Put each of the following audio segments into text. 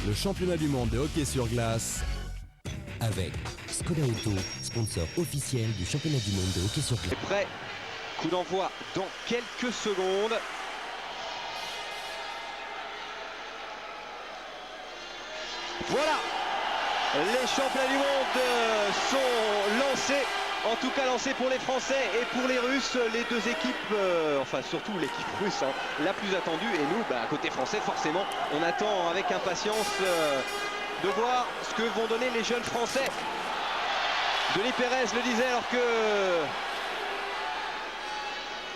Le championnat du monde de hockey sur glace avec Skoda Auto, sponsor officiel du championnat du monde de hockey sur glace. Prêt, coup d'envoi dans quelques secondes. Voilà, les championnats du monde sont lancés. En tout cas lancés pour les Français et pour les Russes, les deux équipes, enfin surtout l'équipe russe, hein, la plus attendue. Et nous, côté français, forcément, on attend avec impatience de voir ce que vont donner les jeunes Français. Denis Pérez le disait alors que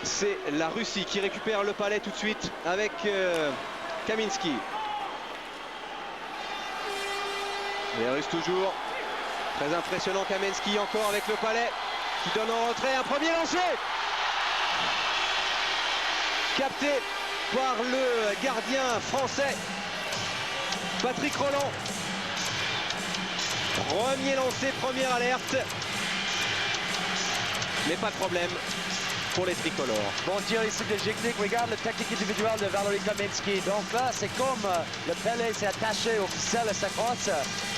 c'est la Russie qui récupère le palais tout de suite avec Kaminski. Les Russes toujours. Très impressionnant Kaminski encore avec le palais qui donne en retrait un premier lancer. Capté par le gardien français Patrick Rolland. Premier lancé, première alerte. Mais pas de problème pour les tricolores. Bon tir ici de Gignac, regarde le technique individuel de Valery Kaminski. Donc là, c'est comme le Pelé s'est attaché au ficelle et sa crosse.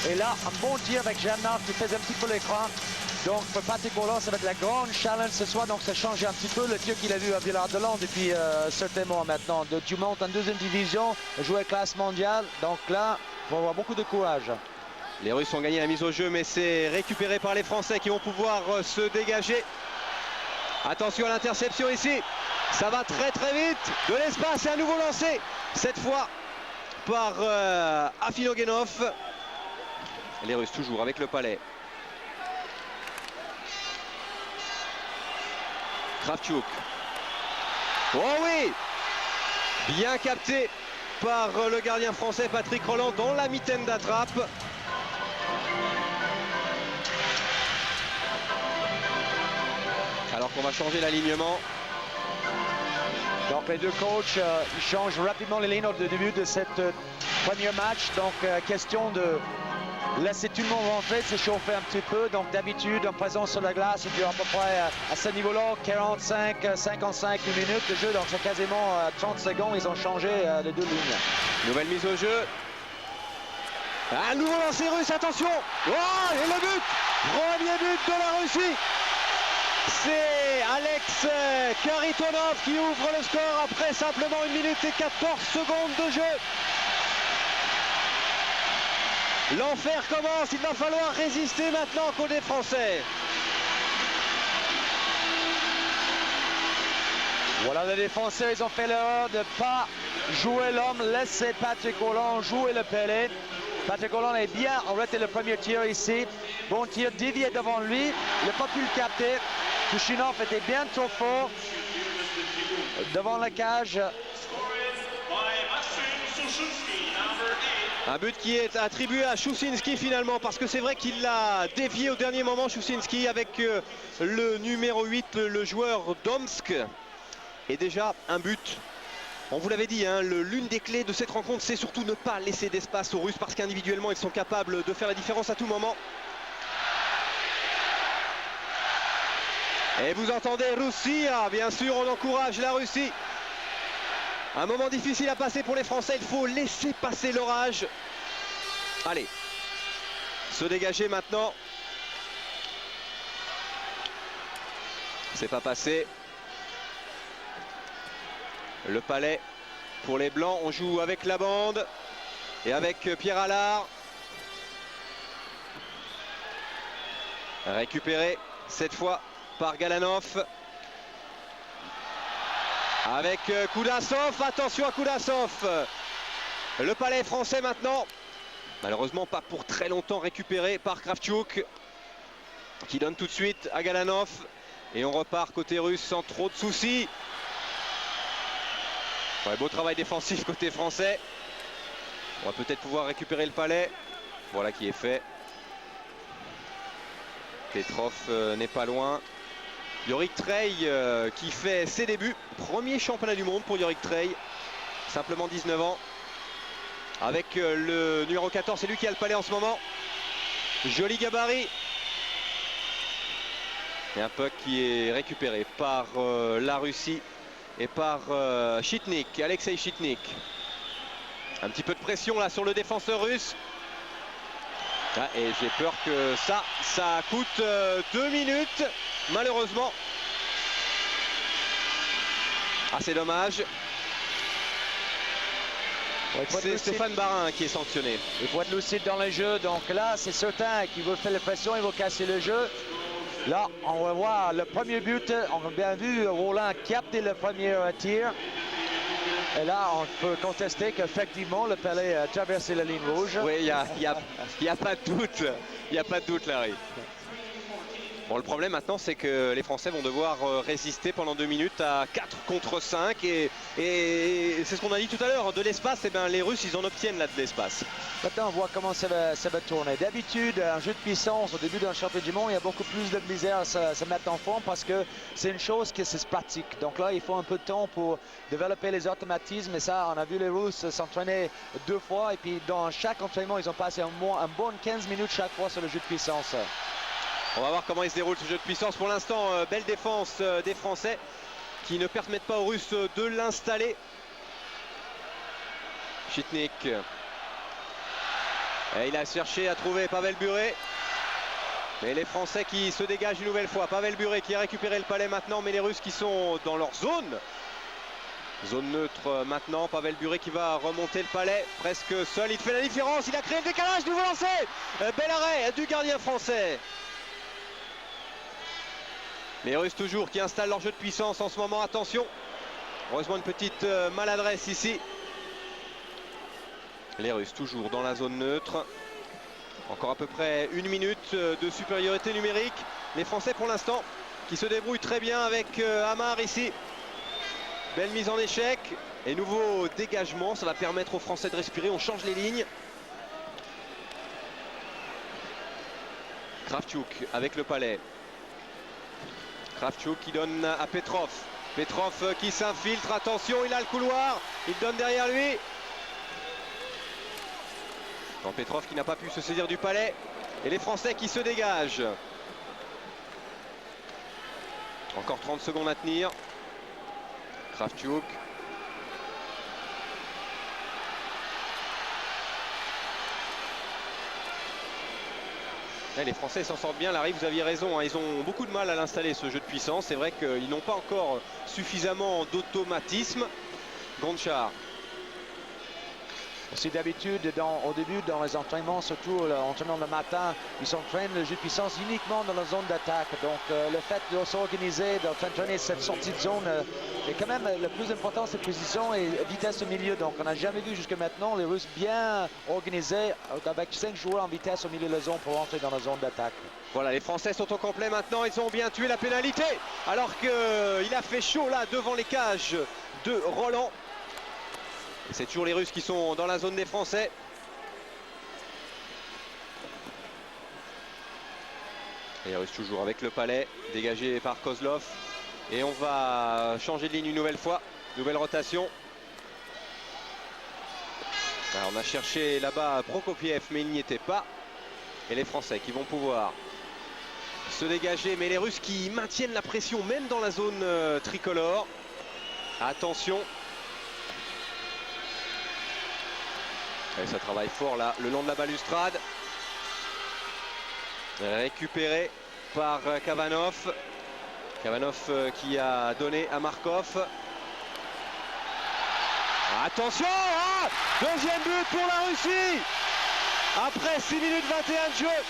Et là, un bon tir avec Janov qui fait un petit peu l'écran. Donc pour Patrick Rolland, ça va être la grande challenge ce soir. Donc ça change un petit peu le tir qu'il a vu à Villard-de-Lans depuis certainement maintenant. Tu montes en deuxième division, jouer classe mondiale. Donc là, il faut avoir beaucoup de courage. Les Russes ont gagné la mise au jeu, mais c'est récupéré par les Français qui vont pouvoir se dégager. Attention à l'interception ici. Ça va très très vite. De l'espace et un nouveau lancé. Cette fois par Afinogenov. Les Russes toujours avec le palais. Kravchuk. Oh oui! Bien capté par le gardien français Patrick Rolland dans la mitaine d'attrape. Alors qu'on va changer l'alignement. Donc les deux coachs ils changent rapidement les lignes au début de cette premier match. Donc question de laisser tout le monde rentrer, s'échauffer un petit peu. Donc d'habitude en présence sur la glace, il dure à peu près à ce niveau-là 45-55 minutes de jeu. Donc c'est quasiment 30 secondes. Ils ont changé les deux lignes. Nouvelle mise au jeu. Un nouveau lancer russe, attention. Oh, et le but. Premier but de la Russie. C'est Alex Kharitonov qui ouvre le score après simplement 1 minute et 14 secondes de jeu. L'enfer commence, il va falloir résister maintenant côté français. Voilà, les défenseurs, ils ont fait l'erreur de ne pas jouer l'homme, laisser Patrick Rolland jouer le Pelé. Patrick Rolland est bien arrêté le premier tir ici. Bon tir dévié devant lui, il n'a pas pu le capter. Tushinov était bien trop fort devant la cage. Un but qui est attribué à Chousinski finalement, parce que c'est vrai qu'il l'a dévié au dernier moment, Chousinski, avec le numéro 8, le joueur Domsk. Et déjà un but. On vous l'avait dit, hein, l'une des clés de cette rencontre, c'est surtout ne pas laisser d'espace aux Russes, parce qu'individuellement ils sont capables de faire la différence à tout moment. Et vous entendez Russie, bien sûr, on encourage la Russie. Un moment difficile à passer pour les Français, il faut laisser passer l'orage. Allez, se dégager maintenant. C'est pas passé. Le palais pour les Blancs, on joue avec la bande et avec Pierre Allard. Récupéré cette fois par Galanov. Avec Koudasov, attention à Koudasov. Le palais français maintenant. Malheureusement pas pour très longtemps, récupéré par Kravchuk. Qui donne tout de suite à Galanov. Et on repart côté russe sans trop de soucis. Ouais, beau travail défensif côté français. On va peut-être pouvoir récupérer le palais. Voilà qui est fait. Petrov n'est pas loin. Yorick Trey qui fait ses débuts. Premier championnat du monde pour Yorick Trey. Simplement 19 ans. Avec le numéro 14, c'est lui qui a le palais en ce moment. Joli gabarit. Et un puck qui est récupéré par la Russie et par Chitnik, Alexei Chitnik. Un petit peu de pression là sur le défenseur russe. Ah, et j'ai peur que ça coûte 2 minutes, malheureusement. Ah, c'est dommage. C'est Stéphane Barin qui est sanctionné. Il faut être lucide dans le jeu. Donc là, c'est certain qu'il veut faire la pression, il veut casser le jeu. Là, on va voir le premier but. On a bien vu Roland capter le premier tir. Et là, on peut contester qu'effectivement, le Pelé a traversé la ligne rouge. Oui, il n'y a pas de doute. Il n'y a pas de doute, Larry. Bon, le problème maintenant, c'est que les Français vont devoir résister pendant 2 minutes à 4 contre 5. Et c'est ce qu'on a dit tout à l'heure, de l'espace, eh bien, les Russes, ils en obtiennent là de l'espace. Maintenant, on voit comment ça va tourner. D'habitude, un jeu de puissance, au début d'un championnat du monde, il y a beaucoup plus de misère à se mettre en forme parce que c'est une chose qui se pratique. Donc là, il faut un peu de temps pour développer les automatismes. Et ça, on a vu les Russes s'entraîner 2 fois. Et puis, dans chaque entraînement, ils ont passé un bon 15 minutes chaque fois sur le jeu de puissance. On va voir comment il se déroule ce jeu de puissance. Pour l'instant, belle défense des Français qui ne permettent pas aux Russes de l'installer. Chitnik. Et il a cherché à trouver Pavel Bure. Mais les Français qui se dégagent une nouvelle fois. Pavel Bure qui a récupéré le palais maintenant, mais les Russes qui sont dans leur zone. Zone neutre maintenant. Pavel Bure qui va remonter le palais presque seul. Il fait la différence. Il a créé le décalage. Nouveau lancé. Bel arrêt du gardien français. Les Russes toujours qui installent leur jeu de puissance en ce moment. Attention. Heureusement une petite maladresse ici. Les Russes toujours dans la zone neutre. Encore à peu près 1 minute de supériorité numérique. Les Français pour l'instant qui se débrouillent très bien avec Amar ici. Belle mise en échec. Et nouveau dégagement. Ça va permettre aux Français de respirer. On change les lignes. Kravchuk avec le palais. Kravchuk qui donne à Petrov. Petrov qui s'infiltre. Attention, il a le couloir. Il donne derrière lui. Non, Petrov qui n'a pas pu se saisir du palais. Et les Français qui se dégagent. Encore 30 secondes à tenir. Kravchuk. Les Français s'en sortent bien. Larry, vous aviez raison, hein, ils ont beaucoup de mal à l'installer ce jeu de puissance. C'est vrai qu'ils n'ont pas encore suffisamment d'automatisme. Gonchar. C'est d'habitude, au début, dans les entraînements, surtout l'entraînement le matin, ils s'entraînent le jeu de puissance uniquement dans la zone d'attaque. Donc le fait de s'organiser, d'entraîner cette sortie de zone, est quand même le plus important, c'est précision et vitesse au milieu. Donc on n'a jamais vu jusqu'à maintenant les Russes bien organisés avec 5 joueurs en vitesse au milieu de la zone pour entrer dans la zone d'attaque. Voilà, les Français sont au complet maintenant, ils ont bien tué la pénalité. Alors qu'il a fait chaud là devant les cages de Roland. C'est toujours les Russes qui sont dans la zone des Français. Les Russes toujours avec le palais, dégagé par Kozlov. Et on va changer de ligne une nouvelle fois. Nouvelle rotation. Alors on a cherché là-bas Prokopiev, mais il n'y était pas. Et les Français qui vont pouvoir se dégager. Mais les Russes qui maintiennent la pression, même dans la zone tricolore. Attention. Et ça travaille fort là, le long de la balustrade. Récupéré par Kavanov. Kavanov qui a donné à Markov. Attention, hein, deuxième but pour la Russie. Après 6 minutes 21 de jeu.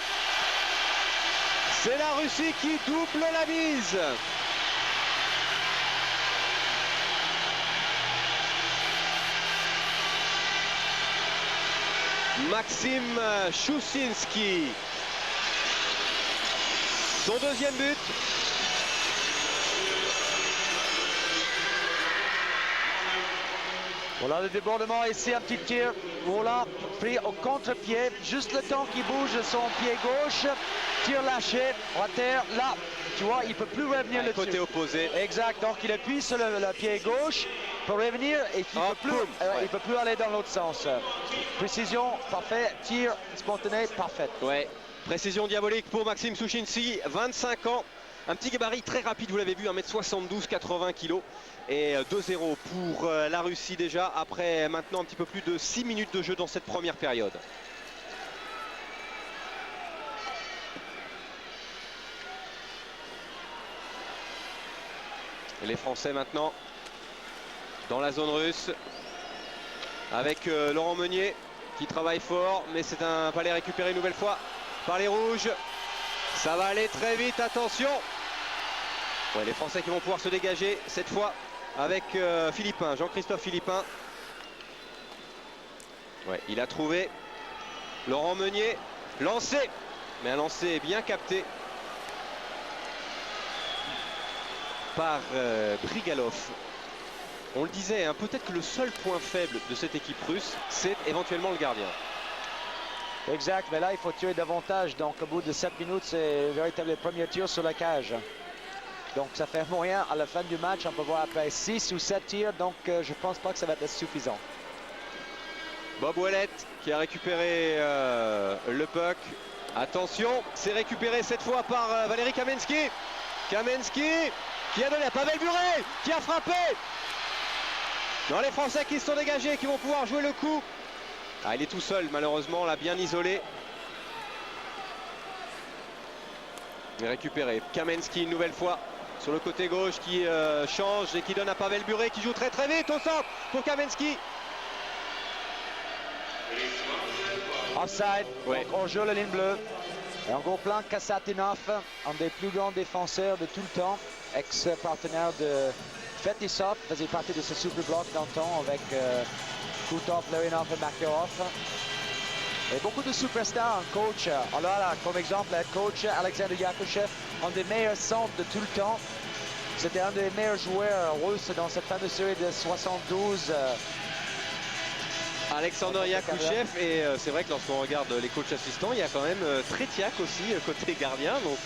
C'est la Russie qui double la mise. Maxime Chousinski. Son deuxième but. Voilà le débordement ici, un petit tir. Voilà, pris au contre-pied. Juste le temps qu'il bouge son pied gauche. Tir lâché, à terre. Là, tu vois, il ne peut plus revenir le côté opposé. Exact, donc il appuie sur le pied gauche pour revenir et il peut plus aller dans l'autre sens. Précision, parfait. Tir spontané, parfait. Ouais, précision diabolique pour Maxime Chouchinski, 25 ans. Un petit gabarit très rapide, vous l'avez vu, 1m72, 80 kg. Et 2-0 pour la Russie déjà, après maintenant un petit peu plus de 6 minutes de jeu dans cette première période. Et les Français maintenant dans la zone russe avec Laurent Meunier qui travaille fort, mais c'est un palais récupéré une nouvelle fois par les Rouges. Ça va aller très vite, attention. Ouais, les Français qui vont pouvoir se dégager cette fois avec Philippin, Jean-Christophe Philippin. Ouais, il a trouvé Laurent Meunier, lancé, mais un lancer bien capté par Brigalov. On le disait, hein, peut-être que le seul point faible de cette équipe russe, c'est éventuellement le gardien. Exact, mais là il faut tuer davantage, donc au bout de 7 minutes c'est véritable premier tir sur la cage. Donc ça fait moyen à la fin du match, on peut voir après 6 ou 7 tirs, donc je pense pas que ça va être suffisant. Bob Ouellet qui a récupéré le puck. Attention, c'est récupéré cette fois par Valérie Kamensky. Kamensky qui a donné à Pavel Bure, qui a frappé. Non, les Français qui se sont dégagés, qui vont pouvoir jouer le coup. Ah, il est tout seul malheureusement, là, bien isolé. Il est récupéré. Kamensky une nouvelle fois sur le côté gauche qui change et qui donne à Pavel Bure qui joue très très vite au centre pour Kamensky. Offside, ouais. Donc on joue la ligne bleue. Et en gros plan, Kasatinov, un des plus grands défenseurs de tout le temps, ex-partenaire de Fetisov, faisait partie de ce super bloc dans le temps avec Kutov, Lerinov et Makarov. Et beaucoup de superstars en coach. Alors là, comme exemple, le coach Alexander Yakushev, un des meilleurs centres de tout le temps. C'était un des meilleurs joueurs russes dans cette fameuse série de 72. Alexander Yakushev, et c'est vrai que lorsqu'on regarde les coachs assistants, il y a quand même Tretiak aussi côté gardien, donc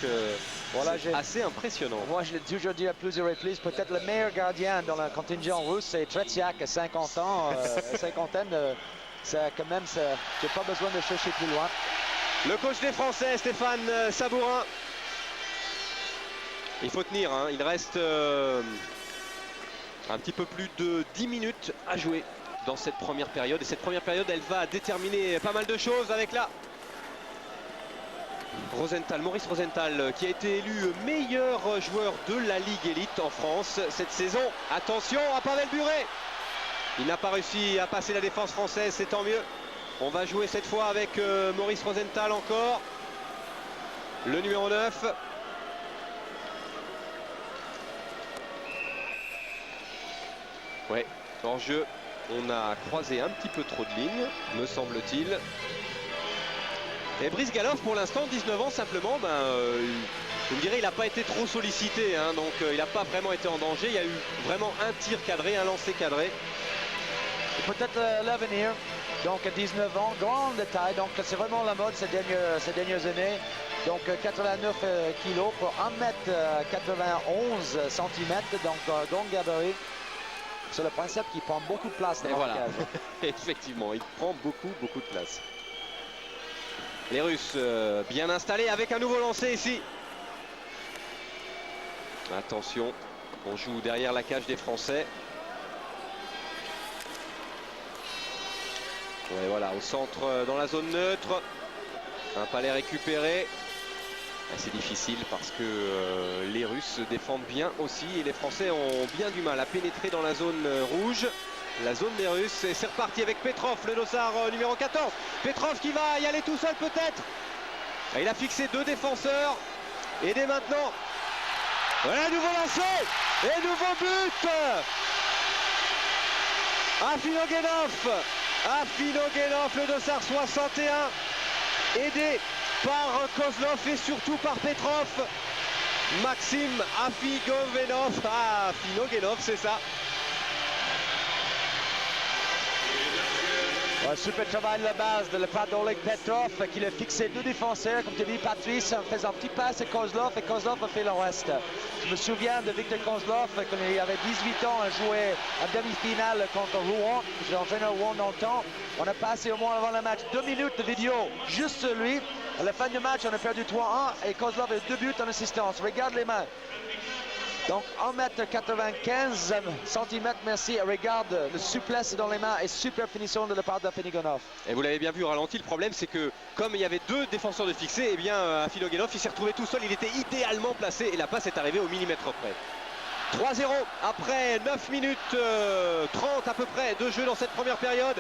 voilà, c'est assez impressionnant. Moi je l'ai toujours dit à plusieurs reprises, peut-être le meilleur gardien dans le contingent russe, c'est Tretiak à 50 ans, cinquantaine, quand même, j'ai pas besoin de chercher plus loin. Le coach des Français, Stéphane Sabourin, il faut tenir, hein. Il reste un petit peu plus de 10 minutes à jouer dans cette première période, et cette première période elle va déterminer pas mal de choses avec là Rosenthal, Maurice Rosenthal qui a été élu meilleur joueur de la Ligue Élite en France cette saison. Attention à Pavel Bure, il n'a pas réussi à passer la défense française, c'est tant mieux. On va jouer cette fois avec Maurice Rosenthal encore, le numéro 9. Ouais, hors jeu. On a croisé un petit peu trop de lignes, me semble-t-il. Et Brigalov, pour l'instant, 19 ans simplement, vous me direz, il n'a pas été trop sollicité, hein, donc il n'a pas vraiment été en danger. Il y a eu vraiment un tir cadré, un lancer cadré. Peut-être l'avenir, donc 19 ans, grande taille, donc c'est vraiment la mode ces dernières années. Donc 89 kilos pour 1m91 cm, donc grand gabarit. C'est le principe qui prend beaucoup de place. Et voilà, effectivement, il prend beaucoup de place. Les Russes bien installés avec un nouveau lancer ici. Attention, on joue derrière la cage des Français. Ouais, voilà, au centre, dans la zone neutre. Un palais récupéré. C'est difficile parce que les Russes défendent bien aussi et les Français ont bien du mal à pénétrer dans la zone rouge, la zone des Russes. Et c'est reparti avec Petrov, le dossard numéro 14. Petrov qui va y aller tout seul peut-être. Il a fixé 2 défenseurs et dès maintenant, voilà, nouveau lancer et nouveau but. Afinogenov, le dossard 61, aidé par Kozlov et surtout par Petrov. Maxime Afinogenov. Afinogenov, c'est ça. Ouais, super travail de la base de la part d'Oleg Petrov qui a fixé deux défenseurs, comme tu dis Patrice, en faisant un petit passe à Kozlov et Kozlov a fait le reste. Je me souviens de Victor Kozlov quand il avait 18 ans, a joué en demi-finale contre Rouen. J'ai entraîné à Rouen dans le temps. On a passé au moins avant le match 2 minutes de vidéo juste sur lui. À la fin du match, on a perdu 3-1 et Kozlov a 2 buts en assistance. Regarde les mains. Donc 1m95 cm, merci. Regarde le souplesse dans les mains et super finition de la part d'Afinogenov. Et vous l'avez bien vu au ralenti, le problème c'est que comme il y avait deux défenseurs de fixé, eh bien Afinogenov il s'est retrouvé tout seul, il était idéalement placé et la passe est arrivée au millimètre près. 3-0 après 9 minutes 30 à peu près de jeu dans cette première période.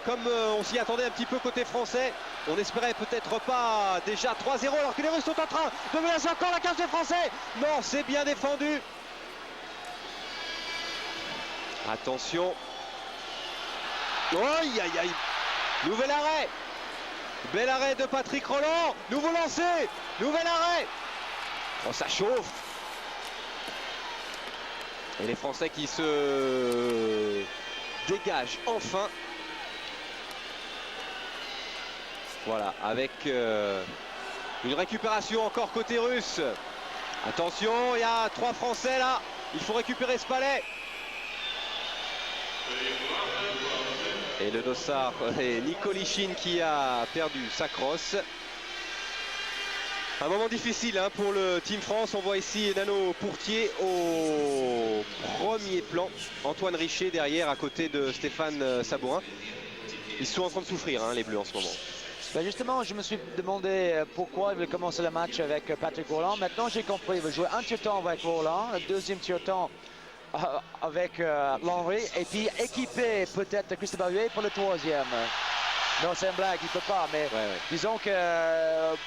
Comme on s'y attendait un petit peu côté français, on espérait peut-être pas déjà 3-0 alors que les Russes sont en train de menacer encore la cage des Français. Non, c'est bien défendu. Attention. Aïe aïe aïe. Nouvel arrêt. Bel arrêt de Patrick Roland. Nouveau lancé. Nouvel arrêt. Oh, ça chauffe. Et les Français qui se dégagent enfin. Voilà, avec une récupération encore côté russe. Attention, il y a 3 Français là. Il faut récupérer ce palais. Et le dossard, et Nikolichine qui a perdu sa crosse. Un moment difficile hein, pour le Team France. On voit ici Nano Pourtier au premier plan. Antoine Richer derrière à côté de Stéphane Sabourin. Ils sont en train de souffrir hein, les Bleus en ce moment. Ben justement, je me suis demandé pourquoi il veut commencer le match avec Patrick Roland. Maintenant j'ai compris, il veut jouer un tiers-temps avec Roland, le deuxième tiers-temps avec Lenry et puis équiper peut-être Christophe Huet pour le troisième. Non, c'est une blague, il ne peut pas, mais disons que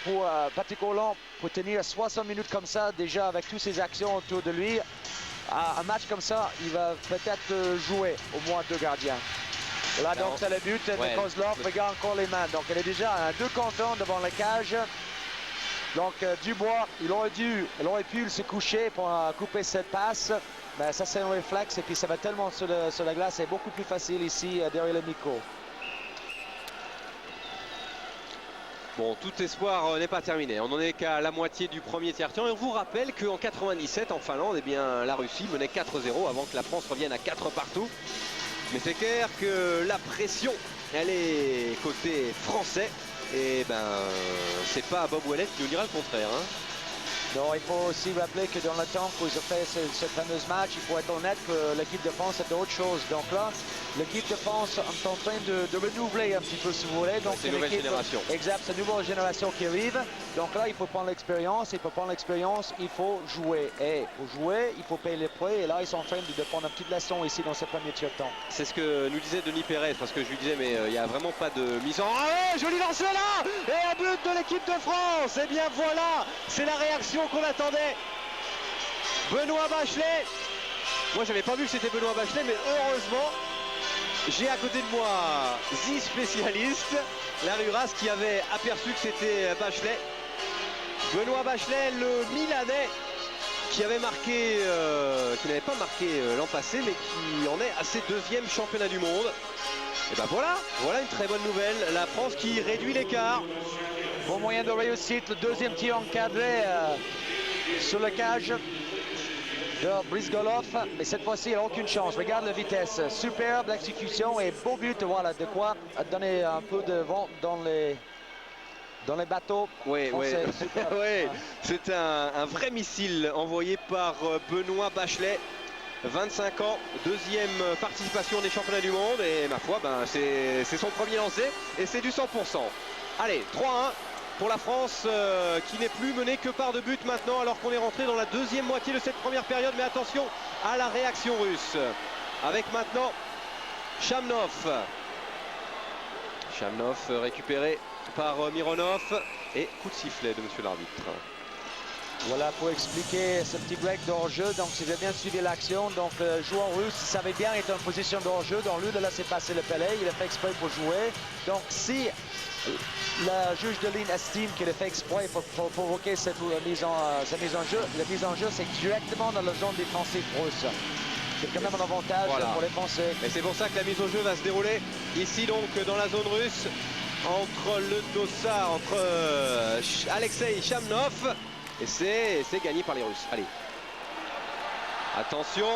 pour Patrick Roland, pour tenir 60 minutes comme ça, déjà avec toutes ses actions autour de lui, un match comme ça, il va peut-être jouer au moins 2 gardiens. Là, donc, c'est le but de Kozlov. Regarde encore les mains. Donc, elle est déjà à 2 cantons devant la cage. Donc, Dubois, il aurait pu se coucher pour couper cette passe. Mais ça, c'est un réflexe. Et puis, ça va tellement sur la glace. C'est beaucoup plus facile ici, derrière le micro. Bon, tout espoir n'est pas terminé. On n'en est qu'à la moitié du premier tiers-temps. Et on vous rappelle qu'en 97, en Finlande, eh bien, la Russie menait 4-0 avant que la France revienne à 4 partout. Mais c'est clair que la pression, elle est côté français. Et ben, c'est pas Bob Ouellet qui nous dira le contraire. Hein. Non, il faut aussi rappeler que dans le temps qu'ils ont fait ce fameux match, il faut être honnête que l'équipe de France est autre chose. Donc là, l'équipe de France est en train de renouveler un petit peu, si vous voulez. Donc c'est une nouvelle génération. Exact, c'est une nouvelle génération qui arrive. Donc là, il faut prendre l'expérience. Et pour prendre l'expérience, il faut jouer. Et pour jouer, il faut payer les prix. Et là, ils sont en train de prendre une petite leçon ici dans ce premier tiers-temps. C'est ce que nous disait Denis Pérez, parce que je lui disais, mais il n'y a vraiment pas de mise en... Ah ouais, joli lancer là. Et un but de l'équipe de France. Et bien voilà, c'est la réaction qu'on attendait. Benoît Bachelet. Moi j'avais pas vu que c'était Benoît Bachelet, mais heureusement j'ai à côté de moi The spécialiste, Larry Ras, qui avait aperçu que c'était Bachelet. Benoît Bachelet, le Milanais, qui avait marqué, qui n'avait pas marqué l'an passé, mais qui en est à ses 2e championnats du monde. Et ben voilà une très bonne nouvelle. La France qui réduit l'écart. Bon moyen de réussite, le 2e tir encadré sur la cage de Brizgolov, mais cette fois-ci il n'a aucune chance. Regarde la vitesse, superbe l'exécution et beau but. Voilà de quoi donner un peu de vent dans les bateaux. Oui, c'est un vrai missile envoyé par Benoît Bachelet. 25 ans, 2e participation des championnats du monde et ma foi, ben, c'est son premier lancé et c'est du 100%. Allez, 3-1 pour la France qui n'est plus menée que par 2 buts maintenant alors qu'on est rentré dans la 2e moitié de cette première période. Mais attention à la réaction russe avec maintenant Chamnov. Chamnov récupéré par Mironov et coup de sifflet de monsieur l'arbitre. Voilà pour expliquer ce petit break d'hors-jeu. Donc si j'ai bien suivi l'action, donc le joueur russe savait bien être en position d'hors-jeu, donc lui de laisser passer le palais, il a fait exprès pour jouer. Donc si le juge de ligne estime qu'il a fait exprès pour provoquer cette mise en jeu, la mise en jeu c'est directement dans la zone défensive russe. c'est quand même un avantage pour les Français. Et c'est pour ça que la mise au jeu va se dérouler ici donc dans la zone russe entre le dossard, entre Alexei Chamnov, et c'est gagné par les Russes. Allez, attention,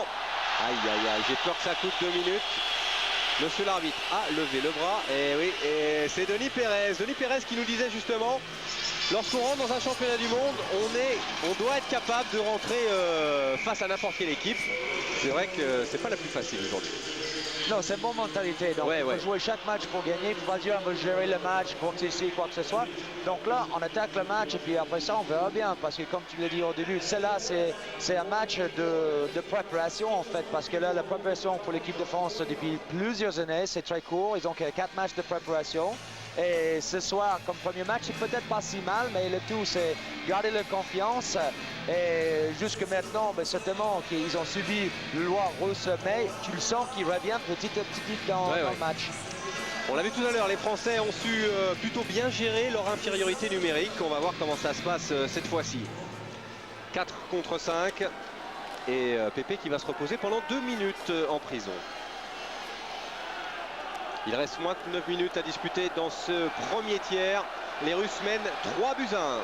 aïe aïe aïe, j'ai peur que ça coûte 2 minutes. Monsieur l'arbitre a levé le bras, et oui, et c'est Denis Pérez qui nous disait justement, lorsqu'on rentre dans un championnat du monde, on doit être capable de rentrer face à n'importe quelle équipe. C'est vrai que c'est pas la plus facile aujourd'hui. Non, c'est une bonne mentalité. Donc, il faut jouer chaque match pour gagner. Il ne faut pas dire on va gérer le match, compter ici, quoi que ce soit. Donc là, on attaque le match et puis après ça, on verra bien. Parce que comme tu l'as dit au début, celle-là, c'est un match de préparation en fait. Parce que là, la préparation pour l'équipe de France depuis plusieurs années, c'est très court. Ils ont 4 matchs de préparation. Et ce soir, comme premier match, c'est peut-être pas si mal, mais le tout, c'est garder leur confiance. Et jusque maintenant, certainement qu'ils ont subi le loi russe, mais tu le sens qu'ils reviennent petit à petit dans le match. On l'a vu tout à l'heure, les Français ont su plutôt bien gérer leur infériorité numérique. On va voir comment ça se passe cette fois-ci. 4 contre 5. Et Pépé qui va se reposer pendant 2 minutes en prison. Il reste moins de 9 minutes à disputer dans ce premier tiers. Les Russes mènent 3 buts à 1.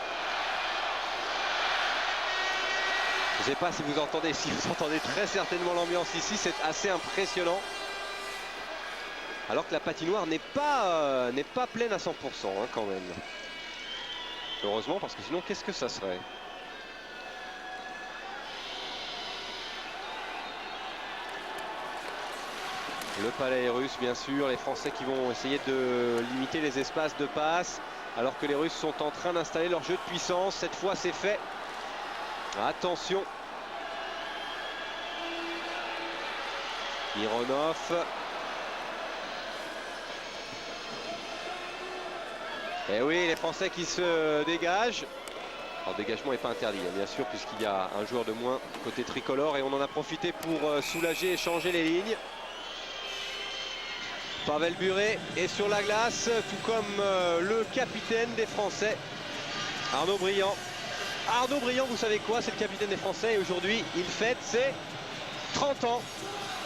Je ne sais pas si vous entendez très certainement l'ambiance ici, c'est assez impressionnant. Alors que la patinoire n'est pas pleine à 100% quand même. Heureusement, parce que sinon, qu'est-ce que ça serait ? Le palais russe, bien sûr, les Français qui vont essayer de limiter les espaces de passe, alors que les Russes sont en train d'installer leur jeu de puissance. Cette fois, c'est fait. Attention. Mironov. Et oui, les Français qui se dégagent. Alors, le dégagement n'est pas interdit, bien sûr, puisqu'il y a un joueur de moins côté tricolore. Et on en a profité pour soulager et changer les lignes. Pavel Bure est sur la glace, tout comme le capitaine des Français, Arnaud Briand. Arnaud Briand, vous savez quoi, c'est le capitaine des Français et aujourd'hui, il fête ses 30 ans.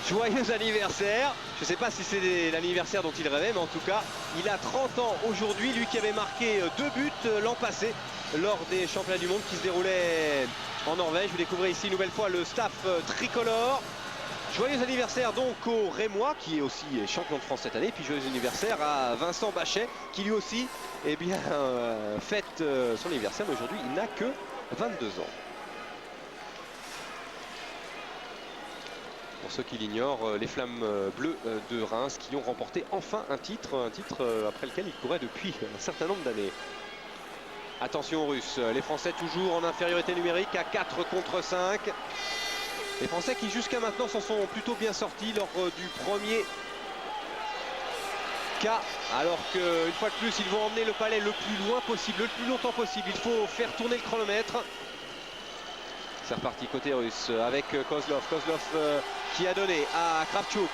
Joyeux anniversaire. Je ne sais pas si c'est l'anniversaire dont il rêvait, mais en tout cas, il a 30 ans aujourd'hui. Lui qui avait marqué 2 buts l'an passé lors des championnats du monde qui se déroulaient en Norvège. Vous découvrez ici une nouvelle fois le staff tricolore. Joyeux anniversaire donc au Rémois qui est aussi champion de France cette année. Et puis joyeux anniversaire à Vincent Bachet qui lui aussi fête son anniversaire. Mais aujourd'hui il n'a que 22 ans. Pour ceux qui l'ignorent, les Flammes Bleues de Reims qui ont remporté enfin un titre après lequel ils couraient depuis un certain nombre d'années. Attention aux Russes, les Français toujours en infériorité numérique à 4 contre 5. Les Français qui jusqu'à maintenant s'en sont plutôt bien sortis lors du premier cas. Alors qu'une fois de plus, ils vont emmener le palais le plus loin possible, le plus longtemps possible. Il faut faire tourner le chronomètre. C'est reparti côté russe avec Kozlov. Kozlov qui a donné à Kravchuk.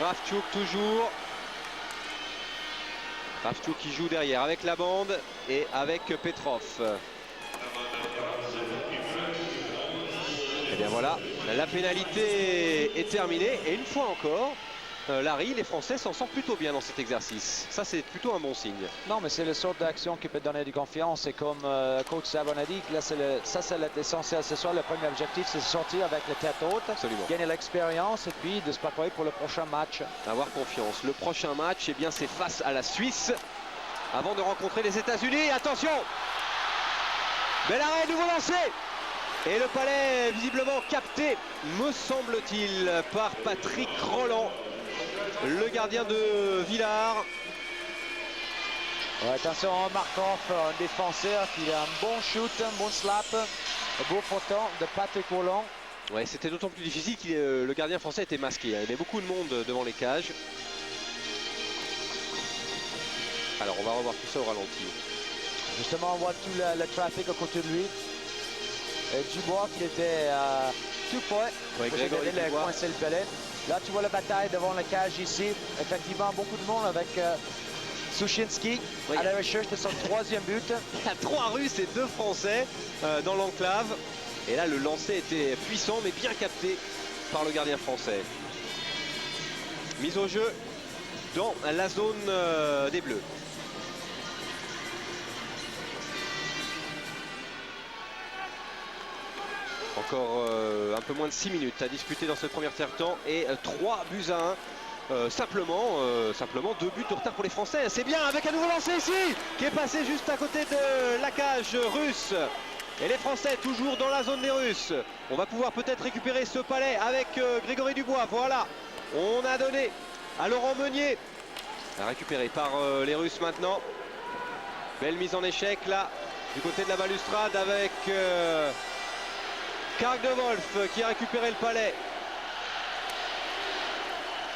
Kravchuk toujours. Kravchuk qui joue derrière avec la bande et avec Petrov. Et bien voilà, la pénalité est terminée. Et une fois encore, Larry, les Français s'en sortent plutôt bien dans cet exercice. Ça, c'est plutôt un bon signe. Non, mais c'est le sort d'action qui peut donner du confiance. Et comme coach Savon a dit, là, c'est l'essentiel. Ce soir, le premier objectif, c'est de sortir avec la tête haute, gagner l'expérience et puis de se préparer pour le prochain match. Avoir confiance. Le prochain match, eh bien, c'est face à la Suisse avant de rencontrer les États-Unis. Attention! Bel arrêt, nouveau lancé! Et le palais visiblement capté, me semble-t-il, par Patrick Roland, le gardien de Villars. Ouais, attention, Markov, un défenseur qui a un bon shoot, un bon slap, un beau poteau de Patrick Roland. Ouais, c'était d'autant plus difficile que le gardien français était masqué. Il y avait beaucoup de monde devant les cages. Alors, on va revoir tout ça au ralenti. Justement, on voit tout le trafic à côté de lui. Dubois qui était tout près. Ouais, Grégory Dubois. Coincé le palais. Là, tu vois la bataille devant la cage ici. Effectivement, beaucoup de monde avec Sushinsky à la recherche de son 3e but. Il y a 3 Russes et 2 Français dans l'enclave. Et là, le lancer était puissant, mais bien capté par le gardien français. Mise au jeu dans la zone des Bleus. Encore un peu moins de 6 minutes à disputer dans ce premier tiers-temps et 3 buts à 1. Simplement 2 buts de retard pour les Français. C'est bien avec un nouveau lancé ici qui est passé juste à côté de la cage russe. Et les Français toujours dans la zone des Russes. On va pouvoir peut-être récupérer ce palais avec Grégory Dubois. Voilà, on a donné à Laurent Meunier. Récupéré par les Russes maintenant. Belle mise en échec là du côté de la balustrade avec Karl de Wolf qui a récupéré le palais.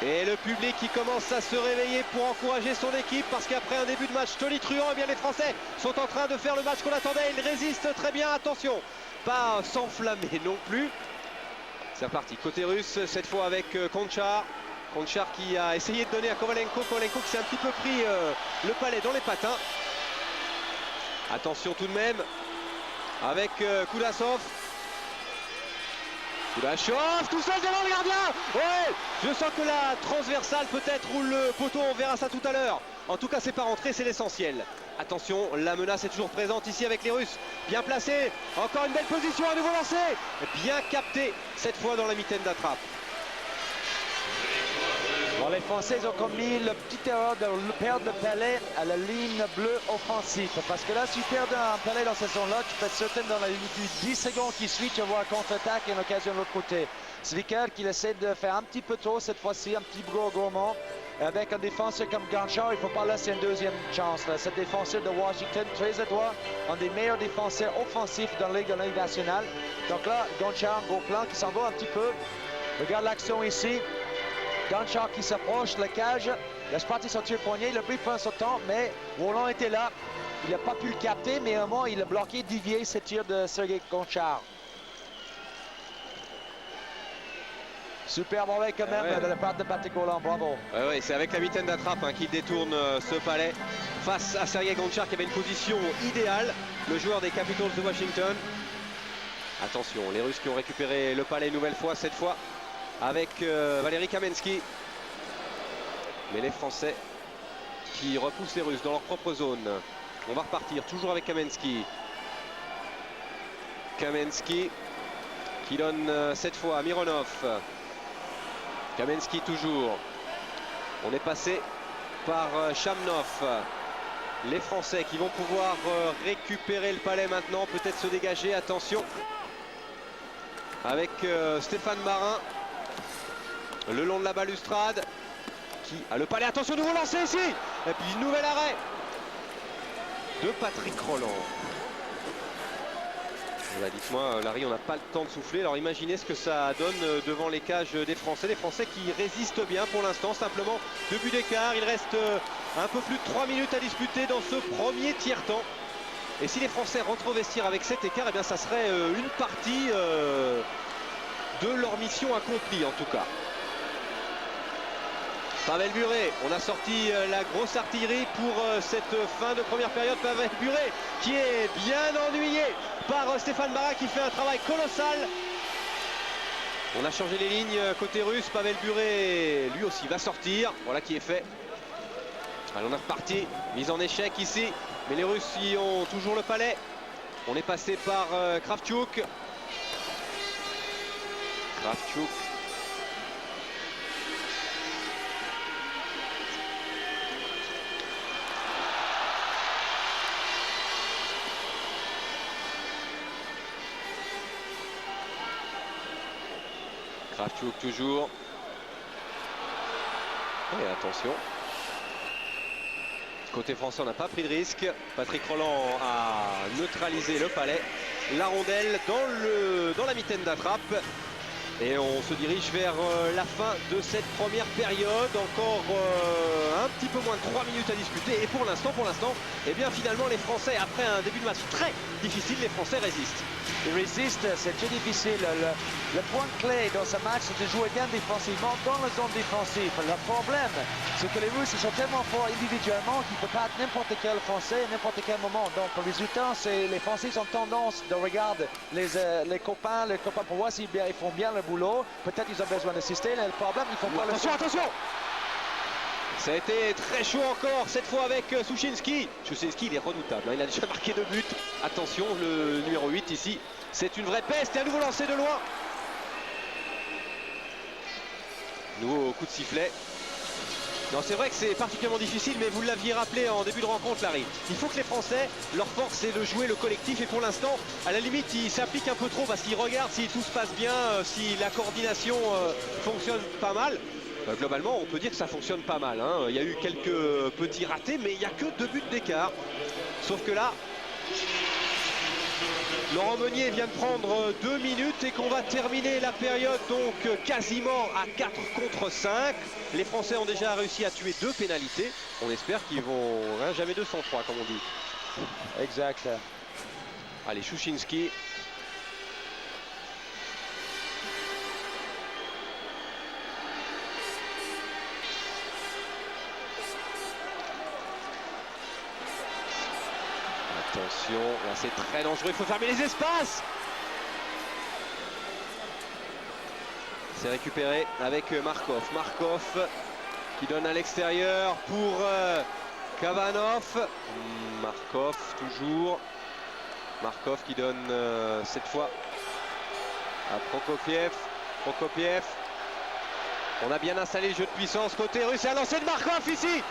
Et le public qui commence à se réveiller pour encourager son équipe parce qu'après un début de match tonitruant, eh bien les Français sont en train de faire le match qu'on attendait. Ils résistent très bien, attention, pas s'enflammer non plus. C'est reparti, côté russe, cette fois avec Konchar. Konchar qui a essayé de donner à Kovalenko. Kovalenko qui s'est un petit peu pris le palais dans les patins. Attention tout de même avec Kudasov. Kudasov tout seul devant le gardien. Ouais, je sens que la transversale peut-être roule le poteau, on verra ça tout à l'heure. En tout cas c'est pas rentré, c'est l'essentiel. Attention, la menace est toujours présente ici avec les Russes. Bien placé, encore une belle position, à nouveau lancé. Bien capté cette fois dans la mitaine d'attrape. Bon, les Français ont commis la petite erreur de perdre le palais à la ligne bleue offensive. Parce que là, si tu perds un palais dans cette zone-là, tu peux être certain dans la limite de 10 secondes qui suit, tu vas voir un contre-attaque et une occasion de l'autre côté. Zwicker qui essaie de faire un petit peu trop cette fois-ci, un petit gourmand. Avec un défenseur comme Gonchar, il ne faut pas laisser une deuxième chance. Là. Cet défenseur de Washington, très adroit, un des meilleurs défenseurs offensifs dans la Ligue nationale. Donc là, Gonchar, gros plan qui s'en va un petit peu. Regarde l'action ici. Gonchar qui s'approche de la cage, laisse partir son tir poignet, le but prend son temps, mais Roland était là. Il n'a pas pu le capter, mais au moins il a bloqué, dévié ce tir de Sergei Gonchar. Super mauvais quand même de la part de Patrick Roland, bravo. Ouais, c'est avec la mitaine d'attrape qu'il détourne ce palais face à Sergei Gonchar qui avait une position idéale, le joueur des Capitals de Washington. Attention, les Russes qui ont récupéré le palais une nouvelle fois, cette fois avec Valéry Kamensky. Mais les Français qui repoussent les Russes dans leur propre zone. On va repartir toujours avec Kamensky. Kamensky qui donne cette fois à Mironov. Kamensky toujours. On est passé par Chamnov. Les Français qui vont pouvoir récupérer le palais maintenant, peut-être se dégager. Attention avec Stéphane Marin le long de la balustrade qui a le palais. Attention, nouveau lancé ici et puis nouvel arrêt de Patrick Roland. Dites-moi Larry, on n'a pas le temps de souffler, alors imaginez ce que ça donne devant les cages des Français qui résistent bien pour l'instant. Simplement 2 buts d'écart, il reste un peu plus de 3 minutes à disputer dans ce premier tiers-temps. Et si les Français rentrent au vestiaire avec cet écart, eh bien ça serait une partie de leur mission accomplie en tout cas. Pavel Bure, on a sorti la grosse artillerie pour cette fin de première période. Pavel Bure qui est bien ennuyé par Stéphane Marin qui fait un travail colossal. On a changé les lignes côté russe. Pavel Bure lui aussi va sortir. Voilà qui est fait. Allez, on est reparti. Mise en échec ici. Mais les Russes y ont toujours le palais. On est passé par Kravchuk. Kravchuk. Kravchuk toujours. Et attention. Côté français, on n'a pas pris de risque. Patrick Roland a neutralisé le palais. La rondelle dans la mitaine d'attrape. Et on se dirige vers la fin de cette première période. Encore un petit peu moins de 3 minutes à disputer. Et pour l'instant, eh bien finalement les Français, après un début de match très difficile, les Français résistent. Ils résistent, c'est très difficile. Le point clé dans ce match, c'est de jouer bien défensivement dans la zone défensive. Le problème, c'est que les Russes sont tellement forts individuellement qu'ils peuvent battre n'importe quel Français, n'importe quel moment. Donc le résultat, c'est les Français ont tendance de regarder les copains pour voir s'ils font bien le boulot. Peut-être ils ont besoin d'assister. Le problème, ils font pas le... Attention. Ça a été très chaud encore, cette fois avec Souchinski. Souchinski, il est redoutable, hein. Il a déjà marqué 2 buts. Attention, le numéro 8 ici, c'est une vraie peste. Et un nouveau lancé de loin. Nouveau coup de sifflet. Non, c'est vrai que c'est particulièrement difficile, mais vous l'aviez rappelé en début de rencontre, Larry. Il faut que les Français, leur force, c'est de jouer le collectif. Et pour l'instant, à la limite, ils s'appliquent un peu trop parce qu'ils regardent si tout se passe bien, si la coordination fonctionne pas mal. Globalement, on peut dire que ça fonctionne pas mal, hein. Il y a eu quelques petits ratés, mais il n'y a que 2 buts d'écart. Sauf que là, Laurent Meunier vient de prendre 2 minutes et qu'on va terminer la période donc quasiment à 4 contre 5. Les Français ont déjà réussi à tuer 2 pénalités. On espère qu'ils vont jamais 203 comme on dit. Exact. Allez, Souchinski. Attention, là c'est très dangereux, il faut fermer les espaces. C'est récupéré avec Markov. Markov qui donne à l'extérieur pour Kavanov. Markov toujours. Markov qui donne cette fois à Prokopiev. Prokopiev. On a bien installé le jeu de puissance côté russe et un lancer de Markov ici.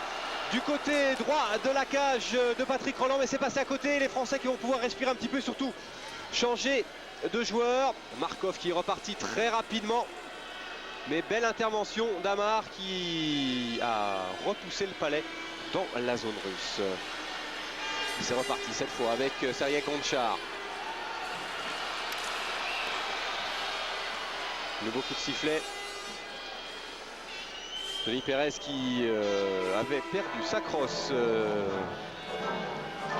Du côté droit de la cage de Patrick Rolland, mais c'est passé à côté. Les Français qui vont pouvoir respirer un petit peu, surtout changer de joueur. Markov qui est reparti très rapidement. Mais belle intervention d'Amar qui a repoussé le palais dans la zone russe. C'est reparti cette fois avec Sergei Konchar. Nouveau coup de sifflet. Denis Pérez qui avait perdu sa crosse.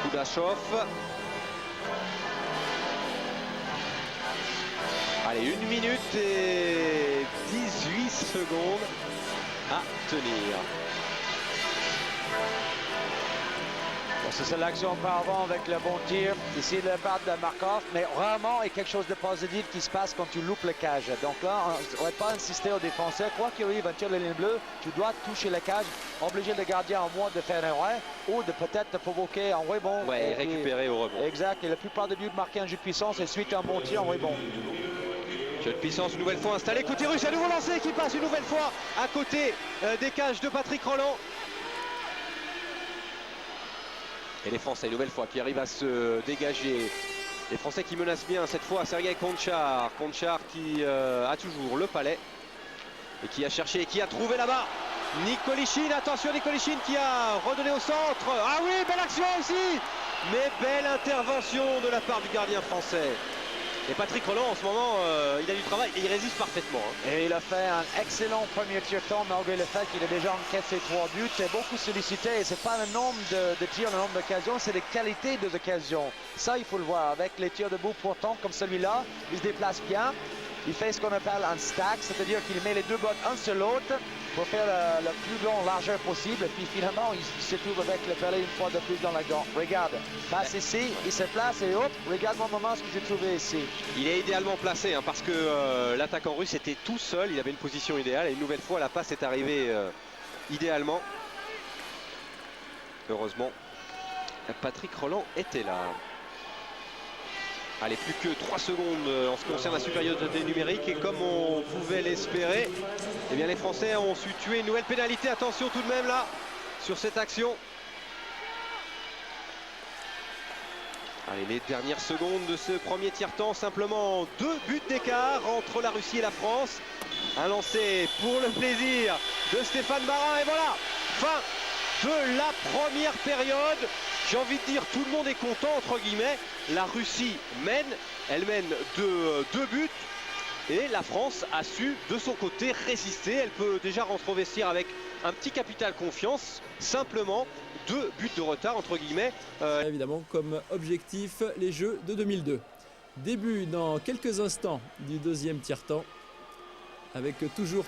Kudashov. Allez, 1 minute et 18 secondes à tenir. C'est ça l'action auparavant avec le bon tir. Ici le bat de Markov, mais vraiment il y a quelque chose de positif qui se passe quand tu loupes le cage. Donc là, on ne va pas insister aux défenseurs. Quoi qu'il arrive, un tir de ligne bleue, tu dois toucher le cage, obliger le gardien au moins de faire un arrêt ou de peut-être provoquer un rebond. Ouais, et récupérer au rebond. Exact, et la plupart des buts marqués un jeu de puissance et suite un bon tir en rebond. Jeu de puissance une nouvelle fois installé côté russe, un nouveau lancé qui passe une nouvelle fois à côté des cages de Patrick Rolland. Et les Français, une nouvelle fois, qui arrivent à se dégager. Les Français qui menacent bien, cette fois, Sergei Konchar. Konchar qui a toujours le palais. Et qui a cherché, et qui a trouvé là-bas Nikolichine. Attention, Nikolichine qui a redonné au centre. Ah oui, belle action ici. Mais belle intervention de la part du gardien français. Et Patrick Rolland, en ce moment, il a du travail et il résiste parfaitement, hein. Et il a fait un excellent premier tir-temps, malgré le fait qu'il a déjà encaissé 3 buts. C'est beaucoup sollicité et c'est pas le nombre de tirs, le nombre d'occasions, c'est les qualités des occasions. Ça, il faut le voir. Avec les tirs debout pourtant comme celui-là, il se déplace bien. Il fait ce qu'on appelle un stack, c'est-à-dire qu'il met les 2 bottes un sur l'autre pour faire le plus long largeur possible. Et puis finalement, il se trouve avec le palais une fois de plus dans la gant. Regarde, passe ici, il se place et hop, regarde mon moment ce que j'ai trouvé ici. Il est idéalement placé, hein, parce que l'attaquant russe était tout seul, il avait une position idéale et une nouvelle fois la passe est arrivée idéalement. Heureusement, Patrick Rolland était là. Allez, plus que 3 secondes en ce qui concerne la supériorité numérique et comme on pouvait l'espérer, eh bien les Français ont su tuer une nouvelle pénalité. Attention tout de même là sur cette action. Allez, les dernières secondes de ce premier tiers-temps, simplement 2 buts d'écart entre la Russie et la France. Un lancé pour le plaisir de Stéphane Barin et voilà, fin de la première période. J'ai envie de dire, tout le monde est content, entre guillemets. La Russie mène, elle mène de 2 buts. Et la France a su, de son côté, résister. Elle peut déjà rentrer au vestiaire avec un petit capital confiance. Simplement, 2 buts de retard, entre guillemets. Évidemment, comme objectif, les Jeux de 2002. Début dans quelques instants du deuxième tiers-temps. Avec toujours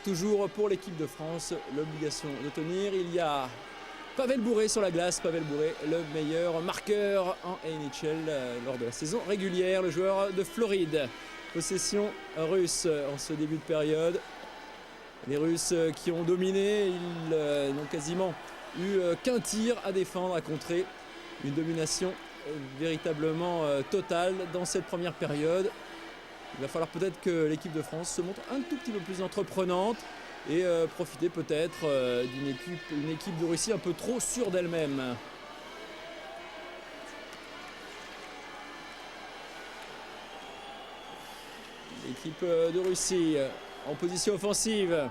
pour l'équipe de France, l'obligation de tenir. Il y a Pavel Bure sur la glace. Pavel Bure, le meilleur marqueur en NHL lors de la saison régulière, le joueur de Floride. possession russe en ce début de période. Les Russes qui ont dominé, ils n'ont quasiment eu qu'un tir à défendre, à contrer. Une domination véritablement totale dans cette première période. Il va falloir peut-être que l'équipe de France se montre un tout petit peu plus entreprenante et profiter peut-être d'une équipe de Russie un peu trop sûre d'elle-même. L'équipe de Russie en position offensive.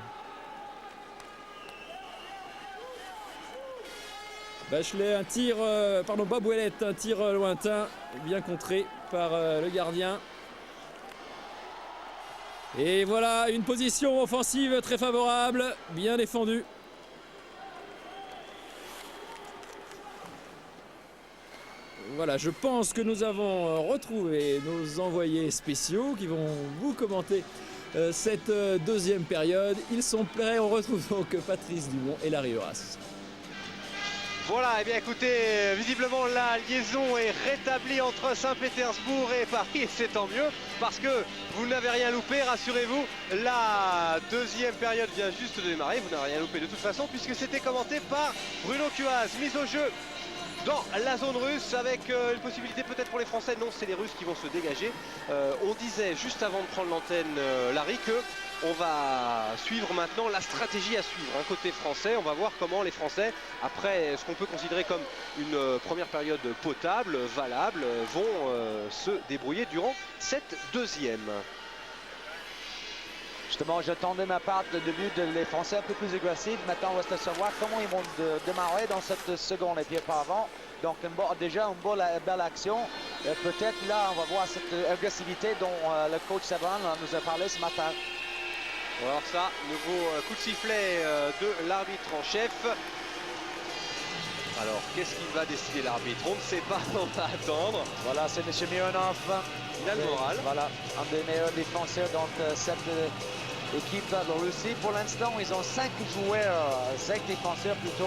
Bachelet, un tir, Bob Ouellet, un tir lointain, bien contré par le gardien. Et voilà, une position offensive très favorable, bien défendue. Voilà, je pense que nous avons retrouvé nos envoyés spéciaux qui vont vous commenter cette deuxième période. Ils sont prêts, on retrouve donc Patrice Dumont et Larry Horace. Voilà, et bien écoutez, visiblement la liaison est rétablie entre Saint-Pétersbourg et Paris, et c'est tant mieux, parce que vous n'avez rien loupé, rassurez-vous, la deuxième période vient juste de démarrer, vous n'avez rien loupé de toute façon, puisque c'était commenté par Bruno Cuaz, mise au jeu dans la zone russe avec une possibilité peut-être pour les Français. Non, c'est les Russes qui vont se dégager. On disait juste avant de prendre l'antenne, Larry, que on va suivre maintenant la stratégie à suivre. Un côté français, on va voir comment les Français, après ce qu'on peut considérer comme une première période potable, valable, vont se débrouiller durant cette deuxième. Justement, j'attendais ma part de début de les Français un peu plus agressifs. Maintenant, on reste à savoir comment ils vont démarrer dans cette seconde et puis auparavant. Donc, déjà une belle action. Peut-être là, on va voir cette agressivité dont le coach Sabran nous a parlé ce matin. On va voir ça, nouveau coup de sifflet de l'arbitre en chef. Alors, qu'est-ce qu'il va décider l'arbitre? On ne sait pas, on va attendre. Voilà, c'est M. Mironov. Il a le moral. Voilà, un des meilleurs défenseurs dans cette équipe de Russie. Pour l'instant, ils ont 5 joueurs, 5 défenseurs plutôt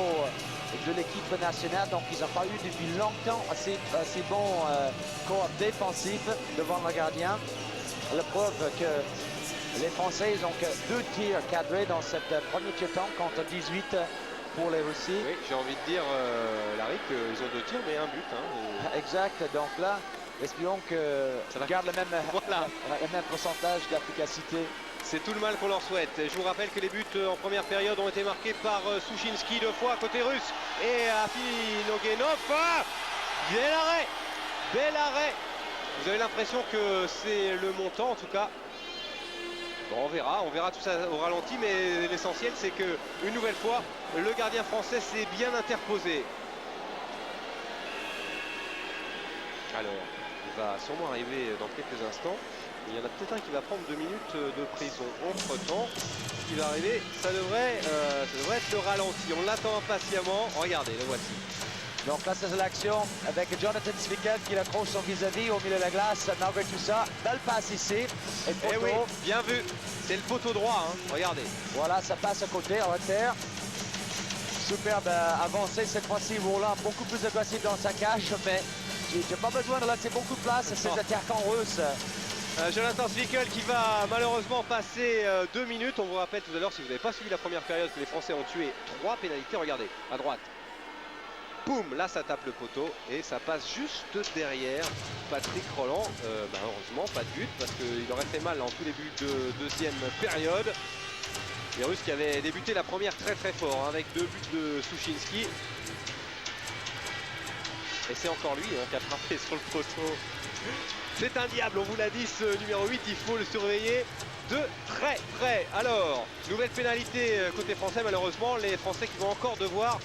de l'équipe nationale. Donc, ils n'ont pas eu depuis longtemps assez bon corps défensif devant le gardien. La preuve que les Français, ils n'ont que 2 tirs cadrés dans cette premier temps contre 18 pour les Russes. Oui, j'ai envie de dire, Larry, qu'ils ont 2 tirs, mais un but. Hein, et... Exact, donc là, espérons que ça garde le même pourcentage d'efficacité. C'est tout le mal qu'on leur souhaite. Je vous rappelle que les buts en première période ont été marqués par Souchinski 2 fois côté russe et Afinogenov. Ah, bel arrêt. Vous avez l'impression que c'est le montant en tout cas. Bon, on verra tout ça au ralenti, mais l'essentiel c'est que une nouvelle fois le gardien français s'est bien interposé. Alors, il va sûrement arriver dans quelques instants. Il y en a peut-être un qui va prendre 2 minutes de prison. Entre temps, ce qui va arriver, ça devrait être le ralenti. On l'attend impatiemment. Regardez, le voici. Donc là, c'est l'action avec Jonathan Svickel qui accroche son vis-à-vis au milieu de la glace. Malgré tout ça, belle passe ici. Et eh oui, bien vu. C'est le poteau droit, hein. Regardez. Voilà, ça passe à côté, en terre. Superbe avancée cette fois-ci. Roland beaucoup plus agressif dans sa cage, mais j'ai pas besoin de laisser beaucoup de place à ces attaquants russes. Jonathan Svickel qui va malheureusement passer 2 minutes. On vous rappelle tout à l'heure, si vous n'avez pas suivi la première période, que les Français ont tué 3 pénalités. Regardez, à droite. Boum, là ça tape le poteau et ça passe juste derrière Patrick Roland. Heureusement pas de but parce qu'il aurait fait mal en tout début de deuxième période. Les Russes qui avaient débuté la première très fort hein, avec 2 buts de Souchinski. Et c'est encore lui hein, qui a frappé sur le poteau. C'est un diable, on vous l'a dit, ce numéro 8, il faut le surveiller de très près. Alors, nouvelle pénalité côté français, malheureusement, les Français qui vont encore devoir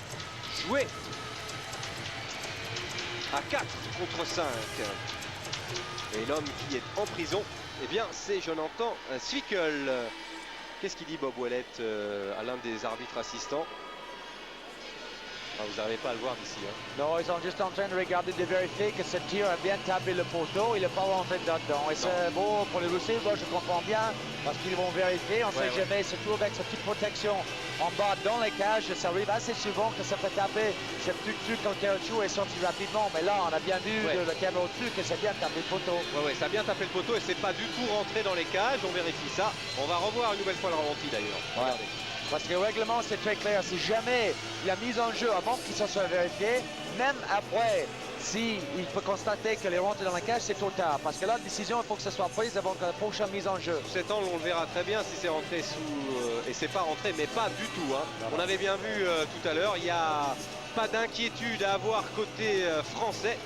jouer à 4 contre 5. Et l'homme qui est en prison, eh bien, c'est Jonathan Svickel. Qu'est-ce qu'il dit Bob Ouellet à l'un des arbitres assistants? Enfin, vous n'arrivez pas à le voir d'ici. Hein. Non, ils sont juste en train de regarder, de vérifier que ce tir a bien tapé le poteau. Il n'est pas rentré dedans. Et c'est beau pour les Russes, moi je comprends bien, parce qu'ils vont vérifier. On ne sait jamais, surtout avec cette petite protection en bas dans les cages. Ça arrive assez souvent que ça peut taper ce petit truc quand le caoutchouc est sorti rapidement. Mais là, on a bien vu de la caméra au-dessus que c'est bien tapé le poteau. Ouais, ça a bien tapé le poteau et c'est pas du tout rentré dans les cages. On vérifie ça. On va revoir une nouvelle fois le ralenti d'ailleurs. Ouais. Parce que le règlement, c'est très clair. Si jamais il y a mise en jeu avant qu'il soit vérifié, même après, si il peut constater que les rentrées dans la cage, c'est trop tard. Parce que là, la décision, il faut que ce soit prise avant la prochaine mise en jeu. Sous cet angle, on le verra très bien si c'est rentré sous... et c'est pas rentré, mais pas du tout. Hein. On avait bien vu tout à l'heure, il n'y a pas d'inquiétude à avoir côté français.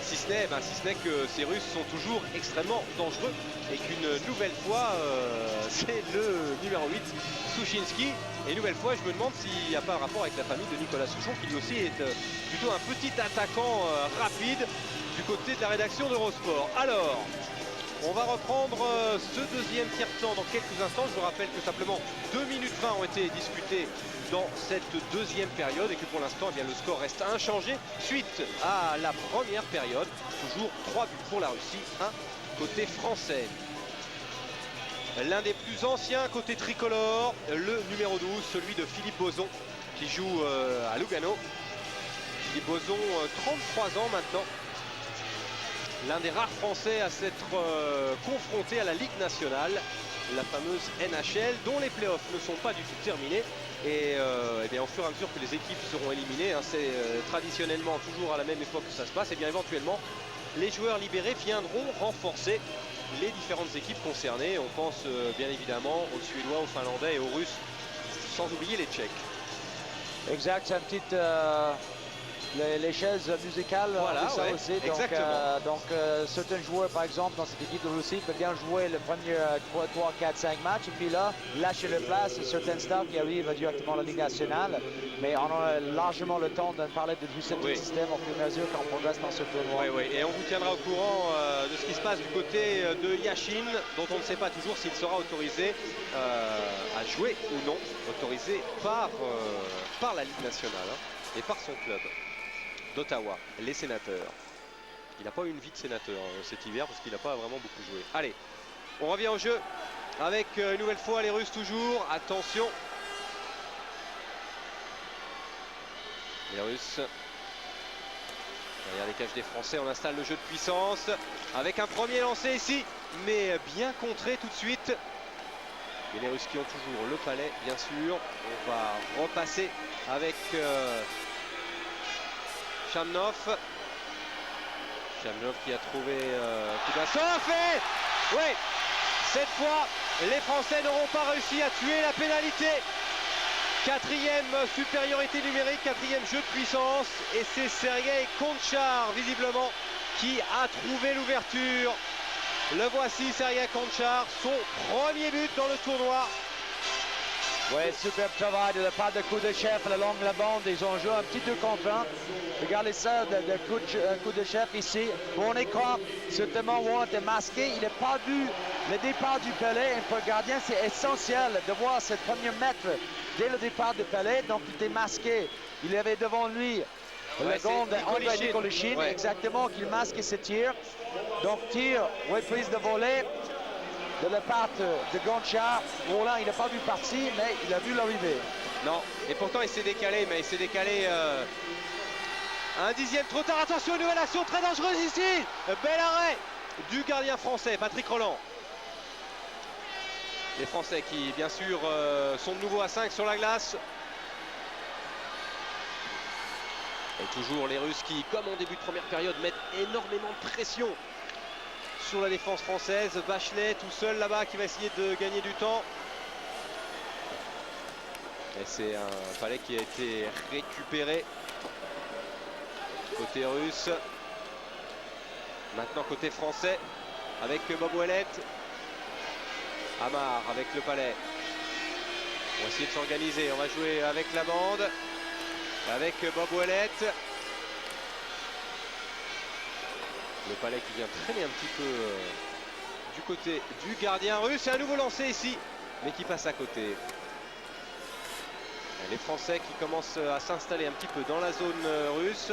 Si ce n'est que ces Russes sont toujours extrêmement dangereux et qu'une nouvelle fois, c'est le numéro 8, Souchinski. Et une nouvelle fois, je me demande s'il n'y a pas un rapport avec la famille de Nicolas Souchon, qui lui aussi est plutôt un petit attaquant rapide du côté de la rédaction d'Eurosport. Alors, on va reprendre ce deuxième tiers-temps dans quelques instants. Je vous rappelle que simplement 2 minutes 20 ont été disputées dans cette deuxième période et que pour l'instant, le score reste inchangé suite à la première période. Toujours 3 buts pour la Russie, 1 côté français. L'un des plus anciens côté tricolore, le numéro 12, celui de Philippe Bozon, qui joue à Lugano. Philippe Bozon, 33 ans maintenant. L'un des rares Français à s'être confronté à la Ligue nationale, la fameuse NHL, dont les playoffs ne sont pas du tout terminés. Et bien, au fur et à mesure que les équipes seront éliminées, hein, c'est traditionnellement toujours à la même époque que ça se passe, et bien éventuellement, les joueurs libérés viendront renforcer les différentes équipes concernées. On pense bien évidemment aux Suédois, aux Finlandais et aux Russes, sans oublier les Tchèques. Exact, c'est un petit... les chaises musicales, voilà, ça aussi. Donc, certains joueurs, par exemple, dans cette équipe de Russie, peuvent bien jouer le premier 3, 4, 5 matchs. Et puis là, lâcher la place, certains stars qui arrivent directement à la Ligue nationale. Mais on a largement le temps de parler de tout ce système au fur et à mesure qu'on progresse dans ce tournoi. Oui, et on vous tiendra au courant de ce qui se passe du côté de Yashin, dont on ne sait pas toujours s'il sera autorisé à jouer ou non, autorisé par la Ligue nationale et par son club d'Ottawa, les Sénateurs. Il n'a pas eu une vie de sénateur cet hiver parce qu'il n'a pas vraiment beaucoup joué. Allez, on revient au jeu avec une nouvelle fois les Russes toujours. Attention. Les Russes. Derrière les cages des Français, on installe le jeu de puissance avec un premier lancé ici, mais bien contré tout de suite. Et les Russes qui ont toujours le palais, bien sûr. On va repasser avec Chamnov qui a trouvé Kudasov et oui, cette fois les Français n'auront pas réussi à tuer la pénalité. Quatrième supériorité numérique, quatrième jeu de puissance et c'est Sergei Konchar visiblement qui a trouvé l'ouverture. Le voici, Sergei Konchar, son premier but dans le tournoi. Oui, superbe travail de la part de Kudashev le long de la bande. Ils ont joué un petit 2 contre 1. Regardez ça, de Kudashev ici. Bon écran, certainement Warren est masqué. Il n'a pas vu le départ du Pelé. Et pour le gardien, c'est essentiel de voir ce premier mètre dès le départ du Pelé. Donc il était masqué. Il avait devant lui le gond d'Andrei Nikolichine, exactement, qu'il masque ce tir. Donc tir, reprise de volée de la part de Konchar. Roland, il n'a pas vu partir, mais il a vu l'arrivée. Non, et pourtant il s'est décalé, mais il s'est décalé un dixième trop tard. Attention, une nouvelle action très dangereuse ici. Bel arrêt du gardien français, Patrick Roland. Les Français qui, bien sûr, sont de nouveau à 5 sur la glace. Et toujours les Russes qui, comme en début de première période, mettent énormément de pression sur la défense française. Bachelet tout seul là-bas qui va essayer de gagner du temps. Et c'est un palais qui a été récupéré côté russe. Maintenant côté français avec Bob Ouellet. Amar avec le palais. On va essayer de s'organiser. On va jouer avec la bande. Avec Bob Ouellet. Le palais qui vient traîner un petit peu du côté du gardien russe. Et un nouveau lancé ici, mais qui passe à côté. Les Français qui commencent à s'installer un petit peu dans la zone russe.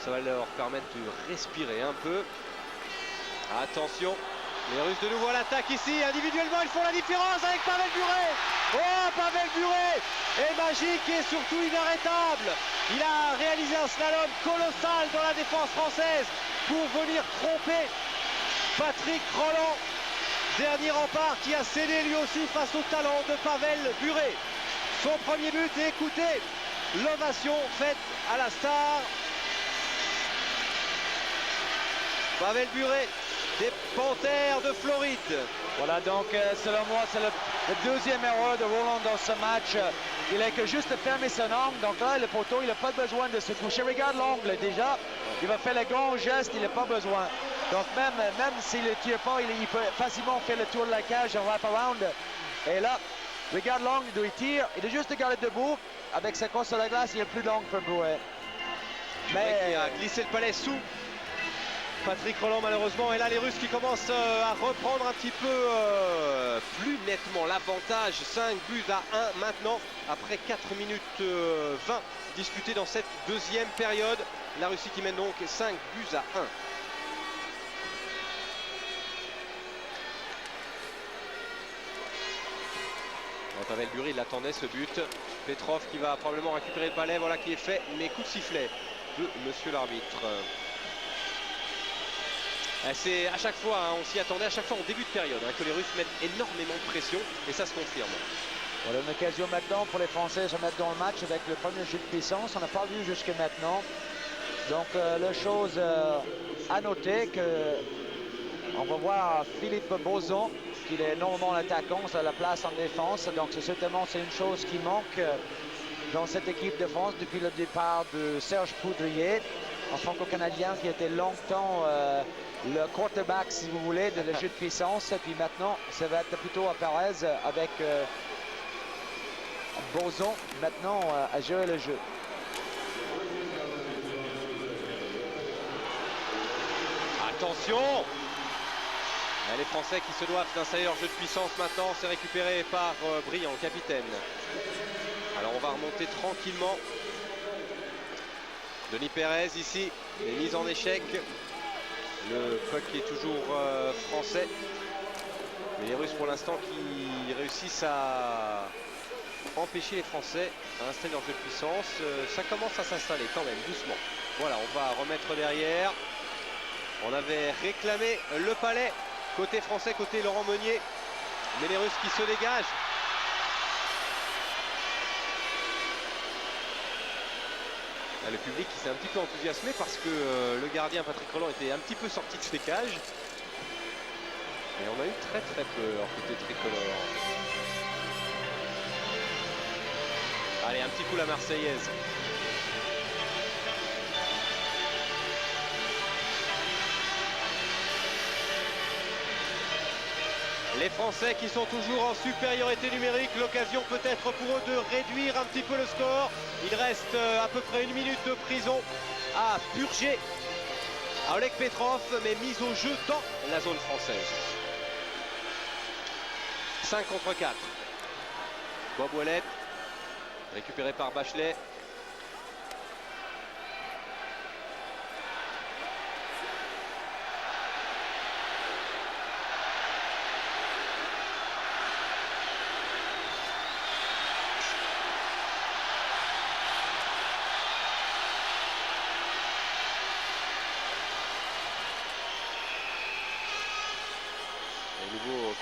Ça va leur permettre de respirer un peu. Attention, les Russes de nouveau à l'attaque ici. Individuellement, ils font la différence avec Pavel Bure. Oh, Pavel Bure est magique et surtout inarrêtable. Il a réalisé un slalom colossal dans la défense française pour venir tromper Patrick Rolland. Dernier rempart qui a cédé lui aussi face au talent de Pavel Bure. Son premier but, et écoutez l'ovation faite à la star. Pavel Bure des Panthères de Floride. Voilà, donc selon moi, c'est le deuxième erreur de Rolland dans ce match. Il a que juste fermé son angle. Donc là, le poteau, il n'a pas besoin de se coucher. Regarde l'angle déjà. Il va faire le grand geste, il n'a pas besoin. Donc même s'il ne tire pas, il peut facilement faire le tour de la cage, un wrap-around. Et là, regarde l'angle d'où il tire. Il est juste gardé debout. Avec sa course sur la glace, il n'y a plus d'angle pour Bure. Mais il a glissé le palais sous Patrick Rolland malheureusement. Et là, les Russes qui commencent à reprendre un petit peu plus nettement l'avantage. 5 buts à 1 maintenant, après 4 minutes 20 disputées dans cette deuxième période. La Russie qui mène donc 5 buts à 1. Pavel Bure, il attendait ce but. Petrov qui va probablement récupérer le balai, voilà qui est fait, mais coup de sifflet de monsieur l'arbitre. C'est à chaque fois, on s'y attendait à chaque fois en début de période, que les Russes mettent énormément de pression et ça se confirme. Voilà une occasion maintenant pour les Français de se mettre dans le match avec le premier jeu de puissance. On n'a pas vu jusque maintenant. Donc la chose à noter que on va voir Philippe Bozon, qui est normalement l'attaquant, à la place en défense. Donc certainement c'est une chose qui manque dans cette équipe de France depuis le départ de Serge Poudrier, un franco-canadien qui était longtemps le quarterback, si vous voulez, de le jeu de puissance. Et puis maintenant, ça va être plutôt à Perez avec Bozon maintenant à gérer le jeu. Attention! Les Français qui se doivent d'installer leur jeu de puissance maintenant. C'est récupéré par Briand, le capitaine. Alors on va remonter tranquillement. Denis Pérez ici, les mises en échec. Le puck est toujours français. Mais les Russes pour l'instant qui réussissent à empêcher les Français à installer leur jeu de puissance. Ça commence à s'installer quand même doucement. Voilà, on va remettre derrière. On avait réclamé le palais côté français, côté Laurent Meunier. Mais les Russes qui se dégagent. Le public qui s'est un petit peu enthousiasmé parce que le gardien Patrick Rolland était un petit peu sorti de ses cages. Et on a eu très peur côté tricolore. Allez, un petit coup la Marseillaise. Les Français qui sont toujours en supériorité numérique, l'occasion peut-être pour eux de réduire un petit peu le score. Il reste à peu près 1 minute de prison à purger à Oleg Petrov, mais mise au jeu dans la zone française. 5 contre 4. Bob Ouellet, récupéré par Bachelet.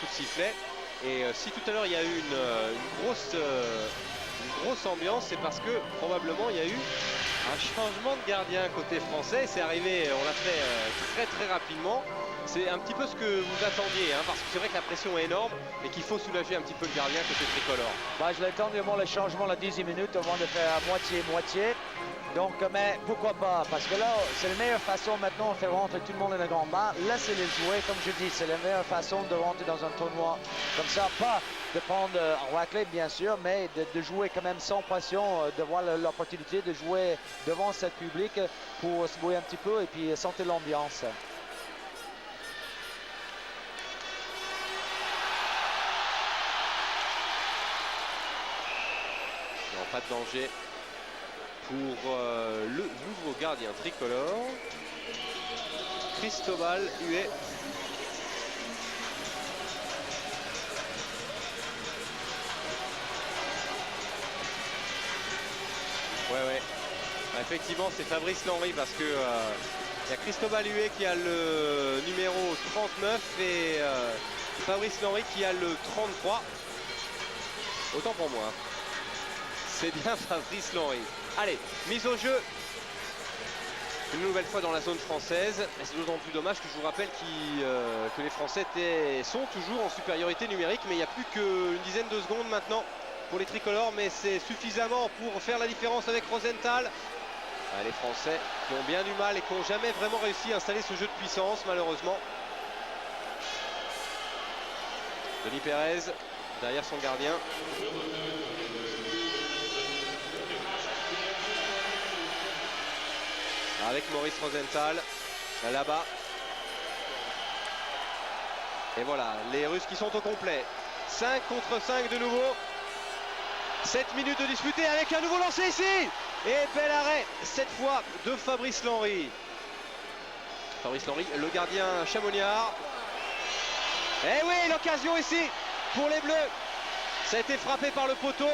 Coup de sifflet. Et si tout à l'heure il y a eu une grosse ambiance, c'est parce que probablement il y a eu un changement de gardien côté français. C'est arrivé, on l'a fait très rapidement. C'est un petit peu ce que vous attendiez, parce que c'est vrai que la pression est énorme et qu'il faut soulager un petit peu le gardien côté tricolore. Je l'attends vraiment le changement la 10e minute avant de faire moitié. Donc, mais pourquoi pas? Parce que là, c'est la meilleure façon maintenant de faire rentrer tout le monde dans le grand bain. Laissez-les jouer, comme je dis, c'est la meilleure façon de rentrer dans un tournoi. Comme ça, pas de prendre un raclé, bien sûr, mais de jouer quand même sans pression, d'avoir l'opportunité de jouer devant ce public pour se bouger un petit peu et puis sentir l'ambiance. pas de danger pour le nouveau gardien tricolore, Cristobal Huet. Ouais. Effectivement, c'est Fabrice Lenry parce que il y a Cristobal Huet qui a le numéro 39 et Fabrice Lenry qui a le 33. Autant pour moi. C'est bien Fabrice Lenry. Allez, mise au jeu. Une nouvelle fois dans la zone française. Et c'est d'autant plus dommage que je vous rappelle que les Français sont toujours en supériorité numérique. Mais il n'y a plus qu'une dizaine de secondes maintenant pour les tricolores. Mais c'est suffisamment pour faire la différence avec Rosenthal. Les Français qui ont bien du mal et qui n'ont jamais vraiment réussi à installer ce jeu de puissance, malheureusement. Denis Pérez derrière son gardien. Avec Maurice Rosenthal là-bas. Et voilà, les Russes qui sont au complet. 5 contre 5 de nouveau. 7 minutes de disputé avec un nouveau lancé ici. Et bel arrêt, cette fois de Fabrice Lenry. Fabrice Lenry, le gardien chamonniard. Et oui, l'occasion ici pour les Bleus. Ça a été frappé par le poteau.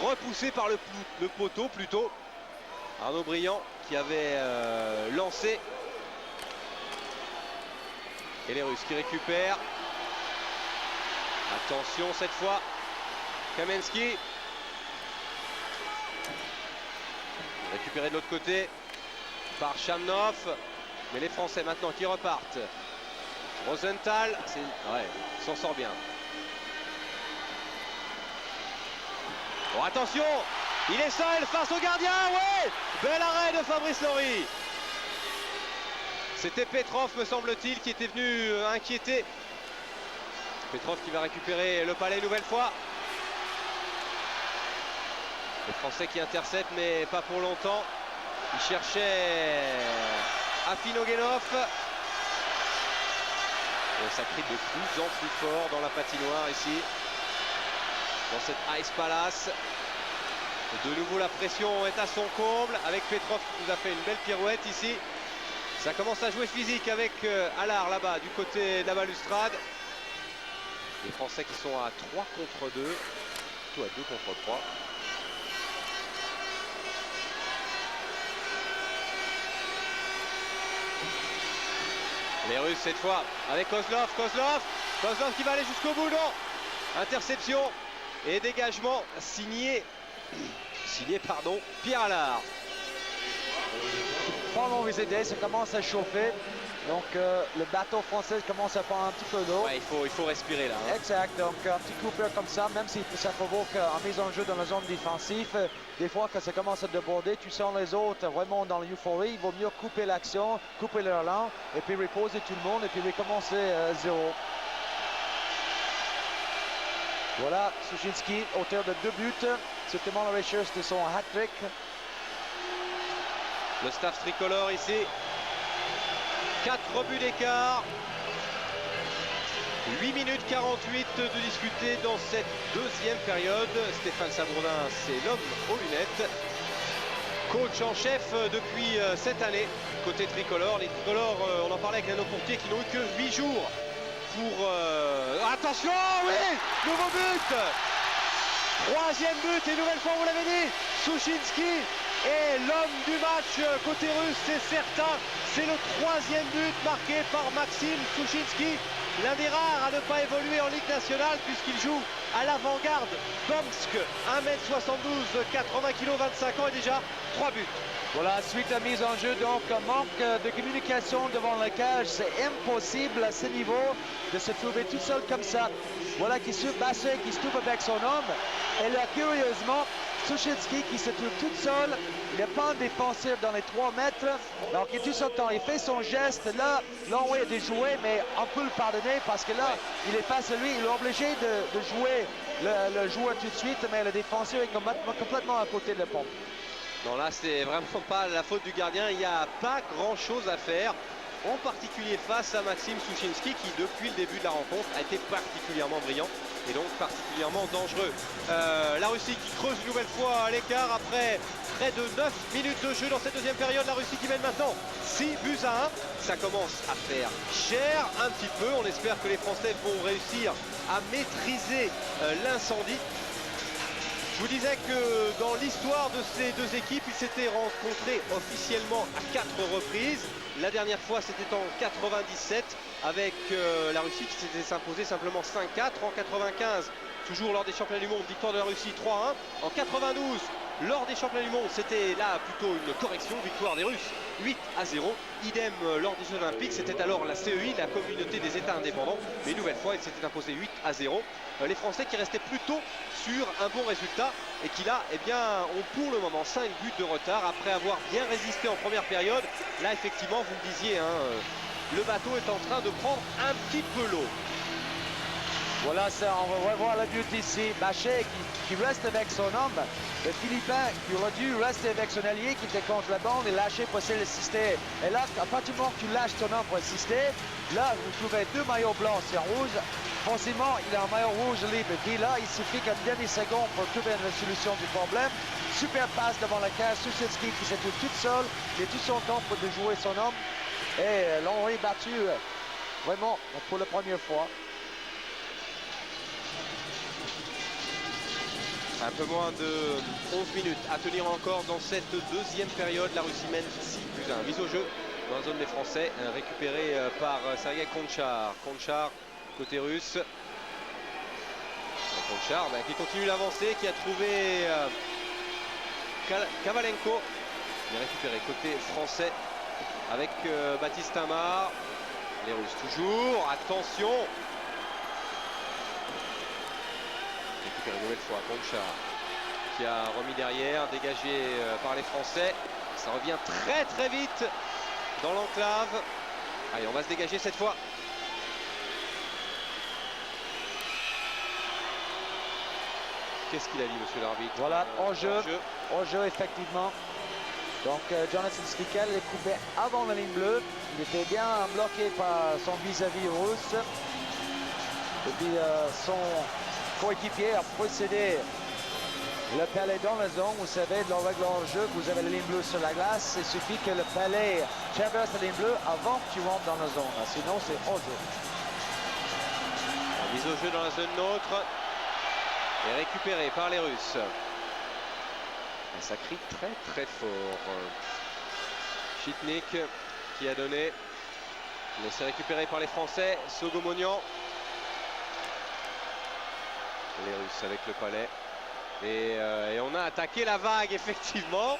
Repoussé par le poteau plutôt. Arnaud Briand qui avait lancé. Et les Russes qui récupèrent. Attention cette fois. Kamensky. Récupéré de l'autre côté par Chamnov. Mais les Français maintenant qui repartent. Rosenthal, ouais, s'en sort bien. Bon, attention, il est seul face au gardien, ouais. Bel arrêt de Fabrice Lenry. C'était Petrov, me semble-t-il, qui était venu inquiéter. Petrov qui va récupérer le palais une nouvelle fois. Les Français qui interceptent, mais pas pour longtemps. Ils cherchaient Afinogenov. Et ça crie de plus en plus fort dans la patinoire ici. Dans cette Ice Palace. De nouveau la pression est à son comble. Avec Petrov qui nous a fait une belle pirouette ici. Ça commence à jouer physique avec Allard là-bas du côté de la balustrade. Les Français qui sont à 3 contre 2. Plutôt à 2 contre 3. Les Russes cette fois avec Kozlov qui va aller jusqu'au bout, non. Interception et dégagement signé Pierre Allard. Pendant les aider, ça commence à chauffer. Donc le bateau français commence à prendre un petit peu d'eau. Ouais, il faut respirer là. Exact, donc un petit coupeur comme ça, même si ça provoque en mise en jeu dans la zone défensive, des fois quand ça commence à déborder, tu sens les autres vraiment dans l'euphorie, il vaut mieux couper l'action, couper leur langue, et puis reposer tout le monde, et puis recommencer zéro. Voilà, Suchinski, auteur de 2 buts, certainement la recherche de son hat-trick. Le staff tricolore ici. 4 buts d'écart. 8 minutes 48 de discuter dans cette deuxième période. Stéphane Sabroudin, c'est l'homme aux lunettes. Coach en chef depuis cette année, côté tricolore. Les tricolores, on en parlait avec Nano Pourtier, qui n'ont eu que 8 jours pour... Attention, oui, nouveau but. 3e but, et nouvelle fois, vous l'avez dit, Suchinski est l'homme du match côté russe, c'est certain. C'est le 3e but marqué par Maxime Suchinski, l'un des rares à ne pas évoluer en Ligue nationale puisqu'il joue à l'avant-garde Tomsk, 1m72, 80 kg, 25 ans et déjà 3 buts. Voilà, suite à mise en jeu, donc manque de communication devant la cage, c'est impossible à ce niveau de se trouver tout seul comme ça. Voilà qui se Basset qui se trouve avec son homme, et là curieusement, Suchinski qui se trouve tout seul, il n'est pas un défenseur dans les 3 mètres, donc il est tout son temps, il fait son geste, là, l'envoyé de jouer, mais on peut le pardonner parce que là, il est face à lui, il est obligé de jouer le joueur tout de suite, mais le défenseur est complètement à côté de la pompe. Non, là, c'est vraiment pas la faute du gardien, il n'y a pas grand-chose à faire, en particulier face à Maxime Suchinski qui, depuis le début de la rencontre, a été particulièrement brillant. et donc particulièrement dangereux. La Russie qui creuse une nouvelle fois l'écart après près de 9 minutes de jeu dans cette deuxième période. La Russie qui mène maintenant 6-1. Ça commence à faire cher un petit peu. On espère que les Français vont réussir à maîtriser l'incendie. Je vous disais que dans l'histoire de ces deux équipes, ils s'étaient rencontrés officiellement à 4 reprises. La dernière fois, c'était en 97 avec la Russie qui s'était imposée simplement 5-4. En 95, toujours lors des championnats du monde, victoire de la Russie 3-1. En 92, lors des championnats du monde, c'était là plutôt une correction, victoire des Russes 8-0. Idem lors des Jeux Olympiques, c'était alors la CEI, la communauté des États indépendants. Mais une nouvelle fois, il s'était imposé 8-0. Les Français qui restaient plutôt sur un bon résultat et qui là, eh bien, ont pour le moment 5 buts de retard après avoir bien résisté en première période. Là, effectivement, vous le disiez, hein, le bateau est en train de prendre un petit peu l'eau. Voilà ça, on va revoir le but ici. Bachet qui reste avec son homme. Le Philippin qui aurait dû rester avec son allié qui était contre la bande et lâcher pour essayer d'assister. Et là, à partir du moment que tu lâches ton homme pour assister, là, vous trouvez 2 maillots blancs sur rouge. Forcément, il a un maillot rouge libre. Et puis là, il suffit qu'une dernière seconde pour trouver une solution du problème. Super passe devant la cage. Susetski qui s'est toute seule. Il a tout son temps pour de jouer son homme. Et l'Henri battu vraiment pour la première fois. Un peu moins de 11 minutes à tenir encore dans cette deuxième période. La Russie mène 6-1. Mise au jeu dans la zone des Français, récupéré par Sergei Konchar. Konchar, côté russe. Konchar qui continue d'avancer, qui a trouvé Kavalenko. Il est récupéré côté français avec Baptiste Amar. Les Russes toujours. Attention. Récupéré une nouvelle fois Konchar qui a remis derrière, dégagé par les Français. Ça revient très très vite dans l'enclave. Allez, on va se dégager cette fois. Qu'est-ce qu'il a dit, monsieur l'arbitre? Voilà, hors-jeu effectivement. Donc Jonathan Slikel est coupé avant la ligne bleue. Il était bien bloqué par son vis-à-vis russe. Et puis son coéquipier a procédé le palais dans la zone. Vous savez, dans le hors-jeu, vous avez la ligne bleue sur la glace. Il suffit que le palais traverse la ligne bleue avant que tu rentres dans la zone. Sinon, c'est hors-jeu. Mise au jeu dans la zone neutre et récupéré par les Russes. Et ça crie très très fort. Chitnik qui a donné. Laissé récupéré par les Français. Sogomonian. Les Russes avec le palais. Et on a attaqué la vague, effectivement.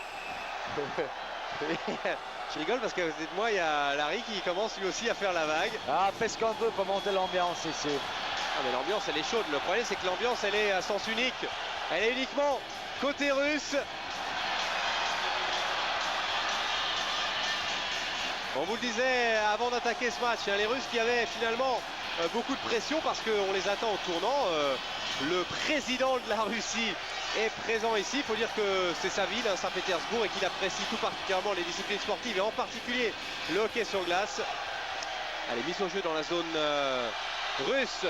Je rigole parce qu'à côté de moi, il y a Larry qui commence lui aussi à faire la vague. Ah, fais ce qu'on peut pour monter l'ambiance ici. Ah, mais l'ambiance, elle est chaude. Le problème, c'est que l'ambiance, elle est à sens unique. Elle est uniquement côté russe. On vous le disait avant d'attaquer ce match, hein, les Russes qui avaient finalement beaucoup de pression parce qu'on les attend au tournant. Le président de la Russie est présent ici. Il faut dire que c'est sa ville, hein, Saint-Pétersbourg, et qu'il apprécie tout particulièrement les disciplines sportives et en particulier le hockey sur glace. Allez, mise au jeu dans la zone russe.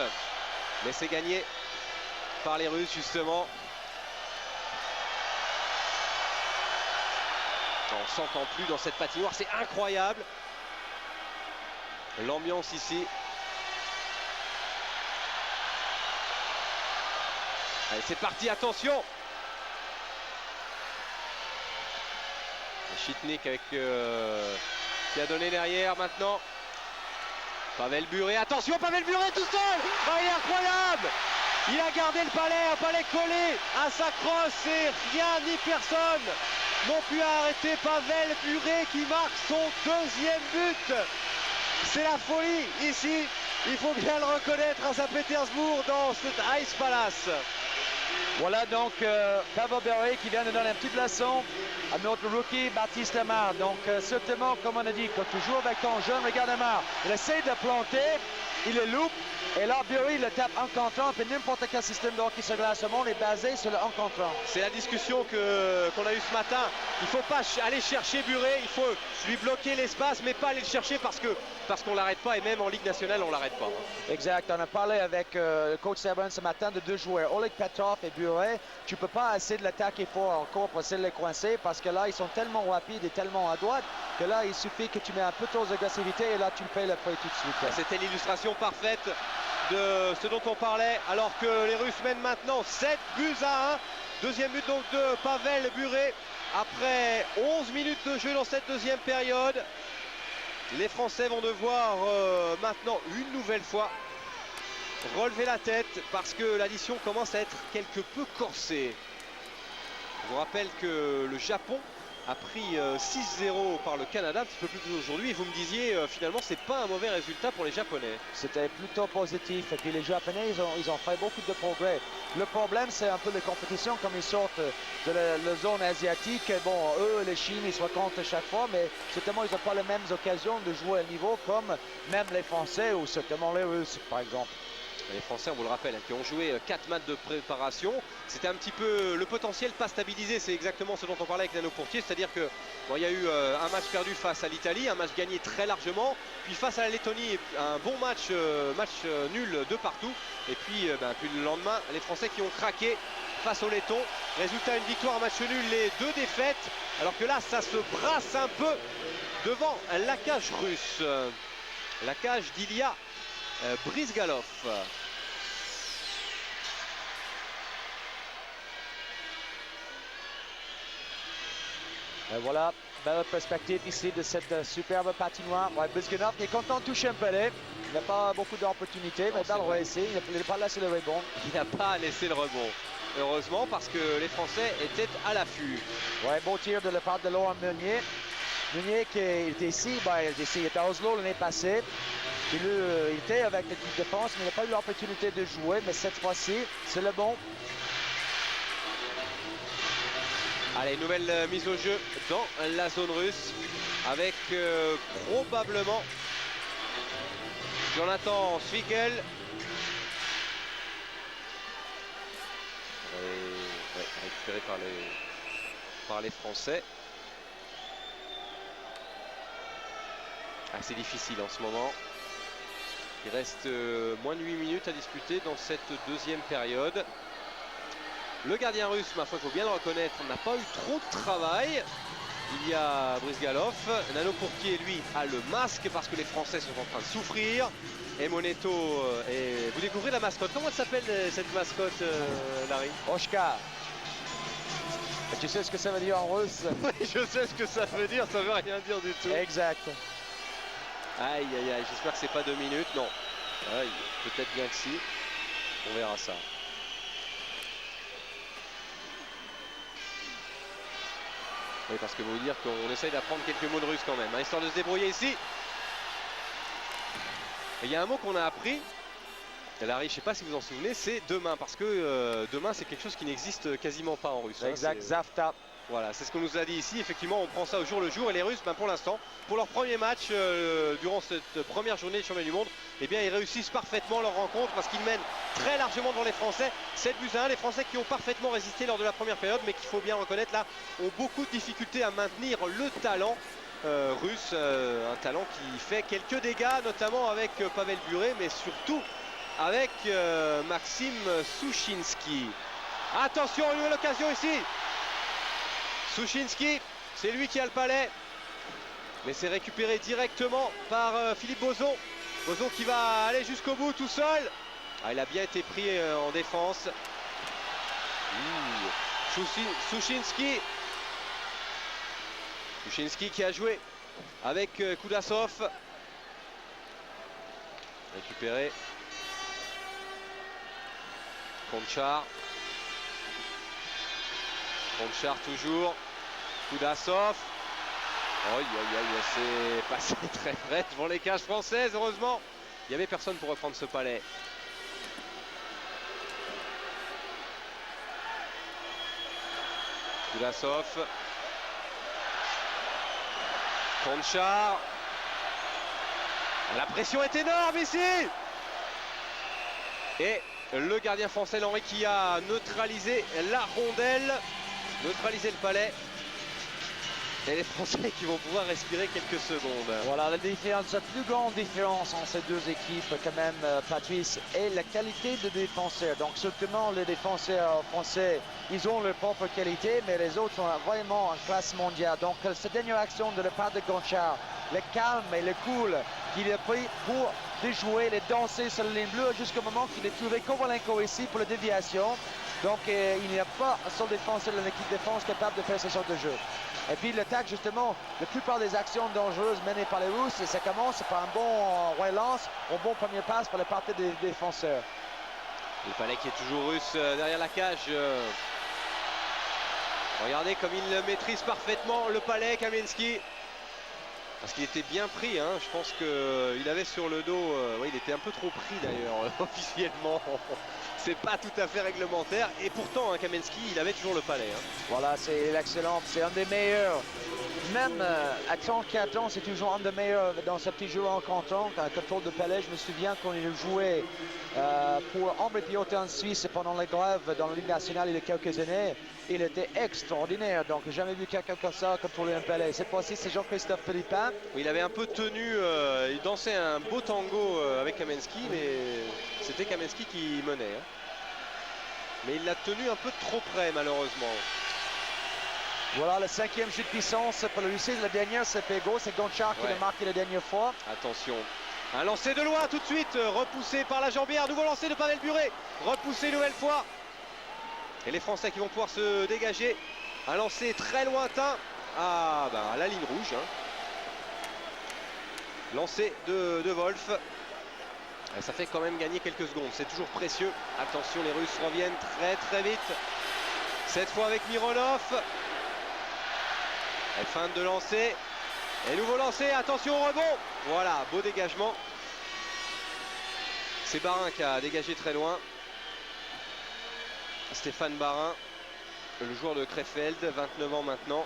Mais c'est gagné par les Russes, justement. On s'entend plus dans cette patinoire, c'est incroyable. L'ambiance ici. Allez, c'est parti, attention. Chitnik avec qui a donné derrière maintenant. Pavel Bure, attention, Pavel Bure tout seul. Oh, il est incroyable. Il a gardé le palais, un palais collé à sa crosse et rien ni personne n'ont pu arrêter Pavel Bure qui marque son deuxième but. C'est la folie ici, il faut bien le reconnaître à Saint-Pétersbourg dans cet Ice Palace. Voilà donc Pavel Bure qui vient de donner une petite leçon à notre rookie Baptiste Amar. Donc certainement, comme on a dit, quand tu joues avec ton jeune, regarde Amar, il essaie de planter il le loupe. Et là, Bury le tape en contre 1. Puis n'importe quel système de hockey sur glace au monde est basé sur le 1 contre 1. C'est la discussion qu'on a eue ce matin. Il ne faut pas aller chercher Bury, il faut lui bloquer l'espace, mais pas aller le chercher parce qu'on ne l'arrête pas. Et même en Ligue nationale, on ne l'arrête pas. Exact. On a parlé avec le coach Sabrin ce matin de deux joueurs, Oleg Petrov et Bury. Tu ne peux pas essayer de l'attaquer fort encore pour essayer de les coincer parce que là, ils sont tellement rapides et tellement à droite que là, il suffit que tu mets un peu trop d'agressivité et là, tu le payes le prix tout de suite. C'était l'illustration parfaite de ce dont on parlait, alors que les Russes mènent maintenant 7-1. Deuxième but donc de Pavel Bure après 11 minutes de jeu dans cette deuxième période. Les Français vont devoir maintenant une nouvelle fois relever la tête parce que l'addition commence à être quelque peu corsée. Je vous rappelle que le Japon a pris 6-0 par le Canada un petit peu plus tôt aujourd'hui et vous me disiez finalement c'est pas un mauvais résultat pour les Japonais. C'était plutôt positif et puis les Japonais ils ont fait beaucoup de progrès. Le problème c'est un peu les compétitions comme ils sortent de la zone asiatique. Bon, eux les Chines ils se rencontrent chaque fois mais certainement ils n'ont pas les mêmes occasions de jouer à niveau comme même les Français ou certainement les Russes par exemple. Les Français, on vous le rappelle, qui ont joué 4 matchs de préparation. C'était un petit peu le potentiel pas stabilisé. C'est exactement ce dont on parlait avec Nano Pourtier. C'est-à-dire que bon, il y a eu un match perdu face à l'Italie, un match gagné très largement. Puis face à la Lettonie, un bon match, nul de partout. Et puis, puis le lendemain, les Français qui ont craqué face aux Lettons. Résultat, une victoire, un match nul, les deux défaites. Alors que là, ça se brasse un peu devant la cage russe. La cage d'Ilya Brizgalov. Et voilà, belle perspective ici de cette superbe patinoire. Ouais, Brizgalov est content de toucher un pellet. Il n'a pas beaucoup d'opportunités, mais belle réussite. Il n'a pas laissé le rebond. Il n'a pas laissé le rebond. Heureusement, parce que les Français étaient à l'affût. Ouais, beau tir de la part de Laurent Meunier. Meunier qui était ici, il était à Oslo l'année passée. Il était avec l'équipe de France, mais il n'a pas eu l'opportunité de jouer. Mais cette fois-ci, c'est le bon. Allez, nouvelle mise au jeu dans la zone russe avec probablement Jonathan Swigel. Récupéré par les Français. Assez difficile en ce moment. Il reste moins de 8 minutes à disputer dans cette deuxième période. Le gardien russe, ma foi, il faut bien le reconnaître, n'a pas eu trop de travail. Il y a Brizgalov. Nano Pourtier, lui, a le masque parce que les Français sont en train de souffrir. Et Moneto, vous découvrez la mascotte. Comment elle s'appelle cette mascotte, Larry? Oshka. Tu sais ce que ça veut dire en russe? Oui, je sais ce que ça veut dire, ça veut rien dire du tout. Exact. Aïe, aïe, aïe, j'espère que c'est pas 2 minutes, non. Peut-être bien que si. On verra ça. Oui, parce que vous dire qu'on essaye d'apprendre quelques mots de russe quand même, hein, histoire de se débrouiller ici. Il y a un mot qu'on a appris, Larry, je ne sais pas si vous en souvenez, c'est demain, parce que demain c'est quelque chose qui n'existe quasiment pas en russe. Exact, Zavta. Voilà, c'est ce qu'on nous a dit ici. Effectivement, on prend ça au jour le jour. Et les Russes, pour l'instant, pour leur premier match durant cette première journée de championnat du monde, eh bien, ils réussissent parfaitement leur rencontre parce qu'ils mènent très largement devant les Français. 7-1. Les Français qui ont parfaitement résisté lors de la première période, mais qu'il faut bien reconnaître là, ont beaucoup de difficultés à maintenir le talent russe. Un talent qui fait quelques dégâts, notamment avec Pavel Bure, mais surtout avec Maxime Sushinsky. Attention, une nouvelle occasion ici. Sushinsky, c'est lui qui a le palais, mais c'est récupéré directement par Philippe Bozon. Bozon qui va aller jusqu'au bout tout seul. Il a bien été pris en défense. Sushinsky. Sushinsky qui a joué avec Kudasov. Récupéré. Konchar. Konchar toujours. Kudasov. C'est passé très près devant les cages françaises. Heureusement, il n'y avait personne pour reprendre ce palais. Kudasov. Konchar. La pression est énorme ici. Et le gardien français, Henry, qui a neutralisé la rondelle, neutralisé le palais. Et les Français qui vont pouvoir respirer quelques secondes. Voilà la différence, la plus grande différence entre ces deux équipes quand même, Patrice, est la qualité de défenseurs. Donc certainement les défenseurs français, ils ont leur propre qualité, mais les autres sont vraiment en classe mondiale. Donc cette dernière action de la part de Gonchar, le calme et le cool qu'il a pris pour déjouer, les danser sur la ligne bleue jusqu'au moment qu'il a trouvé Kovalenko ici pour la déviation. Donc il n'y a pas un seul défenseur de l'équipe de France capable de faire ce genre de jeu. Et puis l'attaque, justement, la plupart des actions dangereuses menées par les Russes, et ça commence par un bon relance, un bon premier passe par la partie des défenseurs. Le palais qui est toujours russe derrière la cage. Regardez comme il maîtrise parfaitement le palais, Kamensky. Parce qu'il était bien pris, hein. Je pense qu'il avait sur le dos, il était un peu trop pris d'ailleurs, officiellement. C'est pas tout à fait réglementaire. Et pourtant, Kamensky, il avait toujours le palais. Voilà, c'est l'excellent, c'est un des meilleurs. Même à 34 ans, c'est toujours un des meilleurs dans ce petit jeu en canton. Contrôle de palais, je me souviens quand il jouait pour Ambre Pioté en Suisse pendant les grèves dans la Ligue nationale il y a quelques années. Il était extraordinaire, donc j'ai jamais vu quelqu'un comme ça contrôler un palais. Cette fois-ci, c'est Jean-Christophe Philippin. Il avait un peu tenu, il dansait un beau tango avec Kamensky, mais c'était Kamensky qui menait. Mais il l'a tenu un peu trop près, malheureusement. Voilà le 5e jeu de puissance pour le Russie. La dernière, c'est Pego, c'est Gonchar qui l'a marqué la dernière fois. Attention, un lancer de loin tout de suite, repoussé par la jambière. Nouveau lancer de Pavel Bure, repoussé une nouvelle fois. Et les Français qui vont pouvoir se dégager. Un lancer très lointain à la ligne rouge. Lancer de Wolf. Et ça fait quand même gagner quelques secondes. C'est toujours précieux. Attention, les Russes reviennent très vite. Cette fois avec Mironov. Et fin de lancer. Et nouveau lancer. Attention au rebond. Voilà, beau dégagement. C'est Barin qui a dégagé très loin. Stéphane Barin, le joueur de Krefeld, 29 ans maintenant.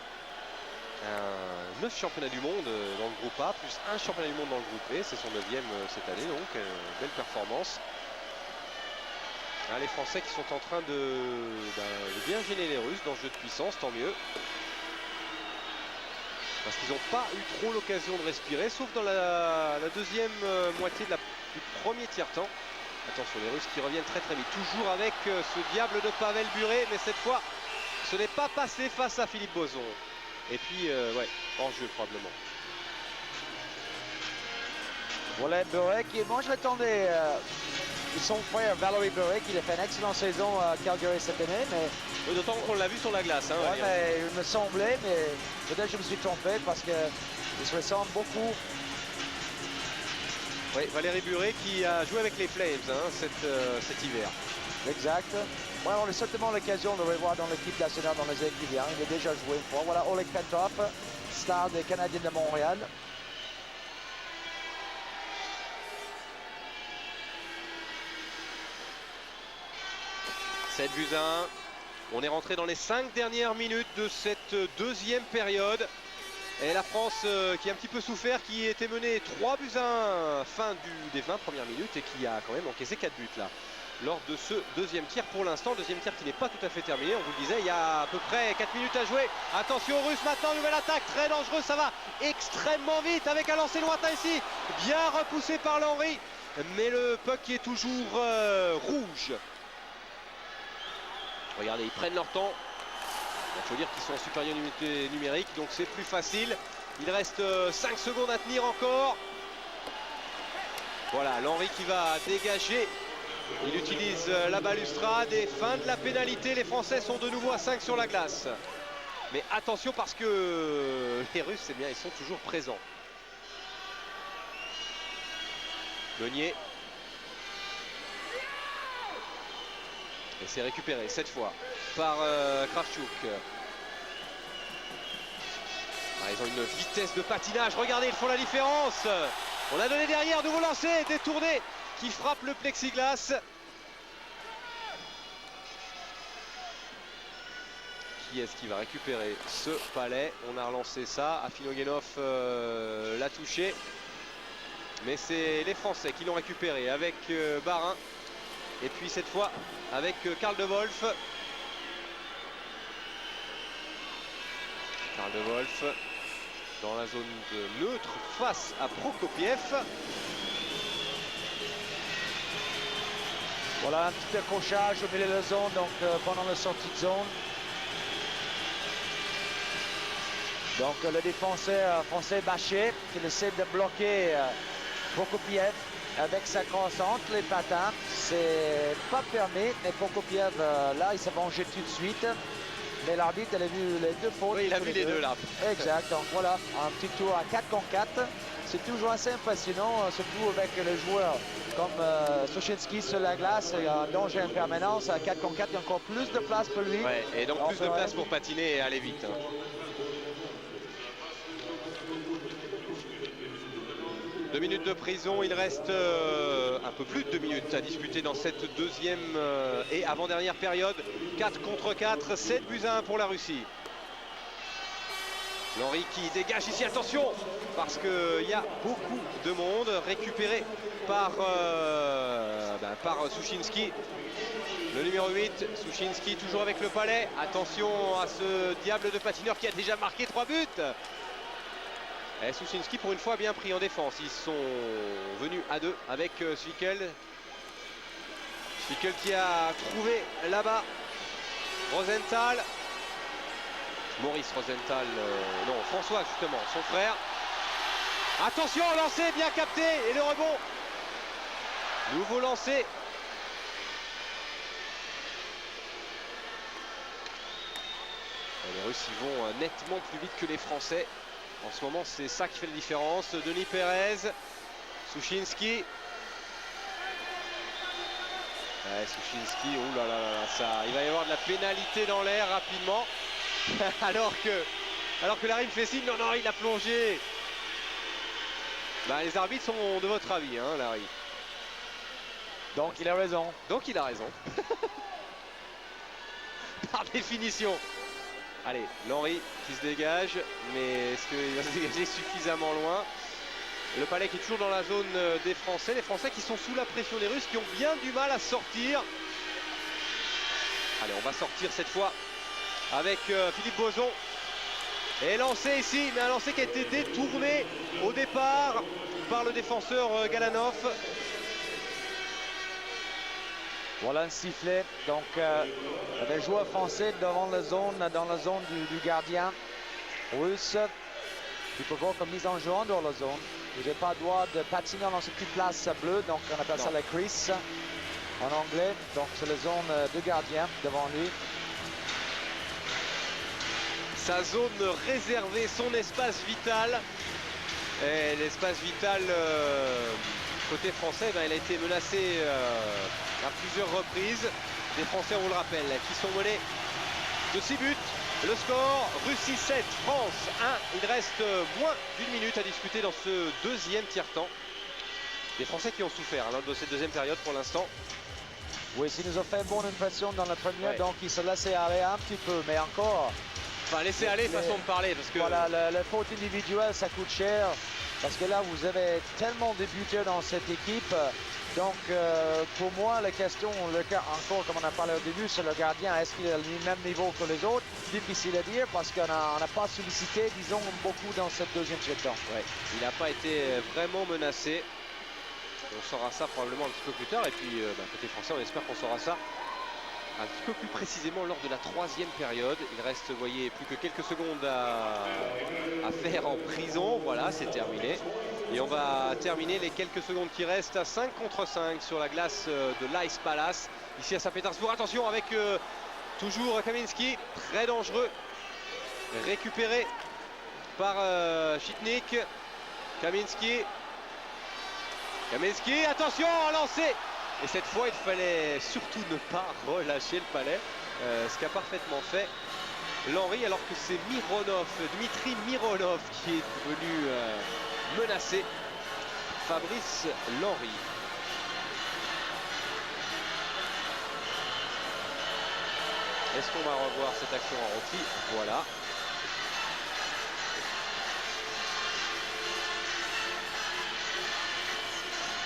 9 championnats du monde dans le groupe A, plus un championnat du monde dans le groupe B. C'est son 9e cette année, donc belle performance. Les Français qui sont en train de bien gêner les Russes dans ce jeu de puissance, tant mieux. Parce qu'ils n'ont pas eu trop l'occasion de respirer, sauf dans la deuxième moitié du premier tiers-temps. Attention, les Russes qui reviennent très vite, toujours avec ce diable de Pavel Bure, mais cette fois, ce n'est pas passé face à Philippe Boson. Et puis, hors jeu probablement. Voilà Bure qui, moi je l'attendais, son frère Valérie Bure qui a fait une excellente saison à Calgary cette année, mais... D'autant qu'on l'a vu sur la glace. Ouais, mais il me semblait, mais peut-être je me suis trompé parce qu'il se ressemble beaucoup. Oui, Valérie Bure qui a joué avec les Flames cet hiver. Exact. Ouais, on a certainement l'occasion de le revoir dans l'équipe nationale dans les années qui viennent. Il a déjà joué une fois. Voilà Oleg Petrov, star des Canadiens de Montréal. Sept buts à 1. On est rentré dans les 5 dernières minutes de cette deuxième période. Et la France qui a un petit peu souffert, qui était menée 3 buts à 1 fin des 20 premières minutes et qui a quand même encaissé 4 buts là. Lors de ce deuxième tir pour l'instant, deuxième tir qui n'est pas tout à fait terminé, on vous le disait, il y a à peu près 4 minutes à jouer. Attention aux Russes maintenant, nouvelle attaque, très dangereuse, ça va extrêmement vite avec un lancer lointain ici, bien repoussé par Henry, mais le puck qui est toujours rouge. Regardez, ils prennent leur temps. Il faut dire qu'ils sont en supériorité numérique, donc c'est plus facile. Il reste 5 secondes à tenir encore. Voilà, Henry qui va dégager. Il utilise la balustrade et fin de la pénalité. Les Français sont de nouveau à 5 sur la glace. Mais attention parce que les Russes, c'est bien, ils sont toujours présents. Meunier. Et c'est récupéré cette fois par Kravchuk. Ils ont une vitesse de patinage. Regardez, ils font la différence. On a donné derrière, nouveau lancé, détourné, qui frappe le plexiglas. Qui est-ce qui va récupérer ce palais? On a relancé ça. Afinogenov l'a touché. Mais c'est les Français qui l'ont récupéré avec Barin. Et puis cette fois avec Karl De Wolf. Karl De Wolf dans la zone de neutre face à Prokopiev. Voilà un petit accrochage au milieu de la zone, donc pendant la sortie de zone. Donc le défenseur français Bachet qui essaie de bloquer Prokopiev avec sa crosse entre les patins. C'est pas permis, mais Prokopiev là il s'est vengé tout de suite. Mais l'arbitre, elle a vu les deux fautes. Oui, il a vu les deux là. Exact, donc voilà, un petit tour à 4 contre 4. C'est toujours assez impressionnant, surtout avec les joueurs comme Suchinski sur la glace, il y a un danger en permanence. À 4 contre 4, il y a encore plus de place pour lui. Ouais, et donc plus de place pour patiner et aller vite. 2 minutes de prison, il reste un peu plus de 2 minutes à disputer dans cette deuxième et avant-dernière période. 4 contre 4, 7 buts à 1 pour la Russie. L'Henri qui dégage ici, attention, parce qu'il y a beaucoup de monde récupéré par Suchinski. Le numéro 8, Suchinski toujours avec le palais. Attention à ce diable de patineur qui a déjà marqué 3 buts. Et Suchinski pour une fois bien pris en défense. Ils sont venus à deux avec Zwickel. Zwickel qui a trouvé là-bas Rosenthal. Maurice Rosenthal, non François justement, son frère. Attention, lancé bien capté et le rebond. Nouveau lancé. Et les Russes ils vont nettement plus vite que les Français. En ce moment, c'est ça qui fait la différence. Denis Pérez, Suchinski. Ouais, Suchinski, oh là là là, ça, il va y avoir de la pénalité dans l'air rapidement. alors que Larry me fait signe, non, non, il a plongé. Bah, les arbitres sont de votre avis, hein, Larry. Donc il a raison. Donc il a raison. Par définition. Allez, l'Henri qui se dégage, mais est-ce qu'il va se dégager suffisamment loin? Le palais qui est toujours dans la zone des Français. Les Français qui sont sous la pression des Russes, qui ont bien du mal à sortir. Allez, on va sortir cette fois avec Philippe Boson. Et lancé ici, mais un lancé qui a été détourné au départ par le défenseur Galanov. Voilà un sifflet, donc les joueurs français devant la zone, dans la zone du gardien russe. Il faut voir comme mise en jeu dans la zone. Il n'a pas le droit de patiner dans cette petite place bleue, donc on appelle ça la crease en anglais. Donc c'est la zone de gardien devant lui. Sa zone réservée, son espace vital. Et l'espace vital côté français, ben, il a été menacé à plusieurs reprises. Les Français, on le rappelle, qui sont menés de 6 buts. Le score, Russie 7, France 1. Il reste moins d'une minute à discuter dans ce deuxième tiers-temps. Les Français qui ont souffert hein, de cette deuxième période pour l'instant. Oui, ça nous a fait une bonne impression dans la première, donc il se laissait aller un petit peu, mais encore. Enfin, laisser aller, façon de parler, parce que... Voilà, la faute individuelle, ça coûte cher, parce que là, vous avez tellement de buteurs dans cette équipe. Donc, pour moi, la question, encore comme on a parlé au début, c'est le gardien. Est-ce qu'il est au même niveau que les autres? Difficile à dire, parce qu'on n'a pas sollicité, disons, beaucoup dans cette deuxième tiers-temps. Ouais, il n'a pas été vraiment menacé. On saura ça probablement un petit peu plus tard. Et puis, côté français, on espère qu'on saura ça un petit peu plus précisément lors de la troisième période. Il reste, vous voyez, plus que quelques secondes à faire en prison. Voilà, c'est terminé. Et on va terminer les quelques secondes qui restent à 5 contre 5 sur la glace de l'Ice Palace. Ici à Saint-Pétersbourg. Attention avec toujours Kaminski. Très dangereux. Récupéré par Chitnik. Kaminski. Kaminski, attention, lancé. Et cette fois, il fallait surtout ne pas relâcher le palais, ce qu'a parfaitement fait l'Henri, alors que c'est Mironov, Dmitri Mironov, qui est venu menacer Fabrice l'Henri. Est-ce qu'on va revoir cette action en rôti? Voilà.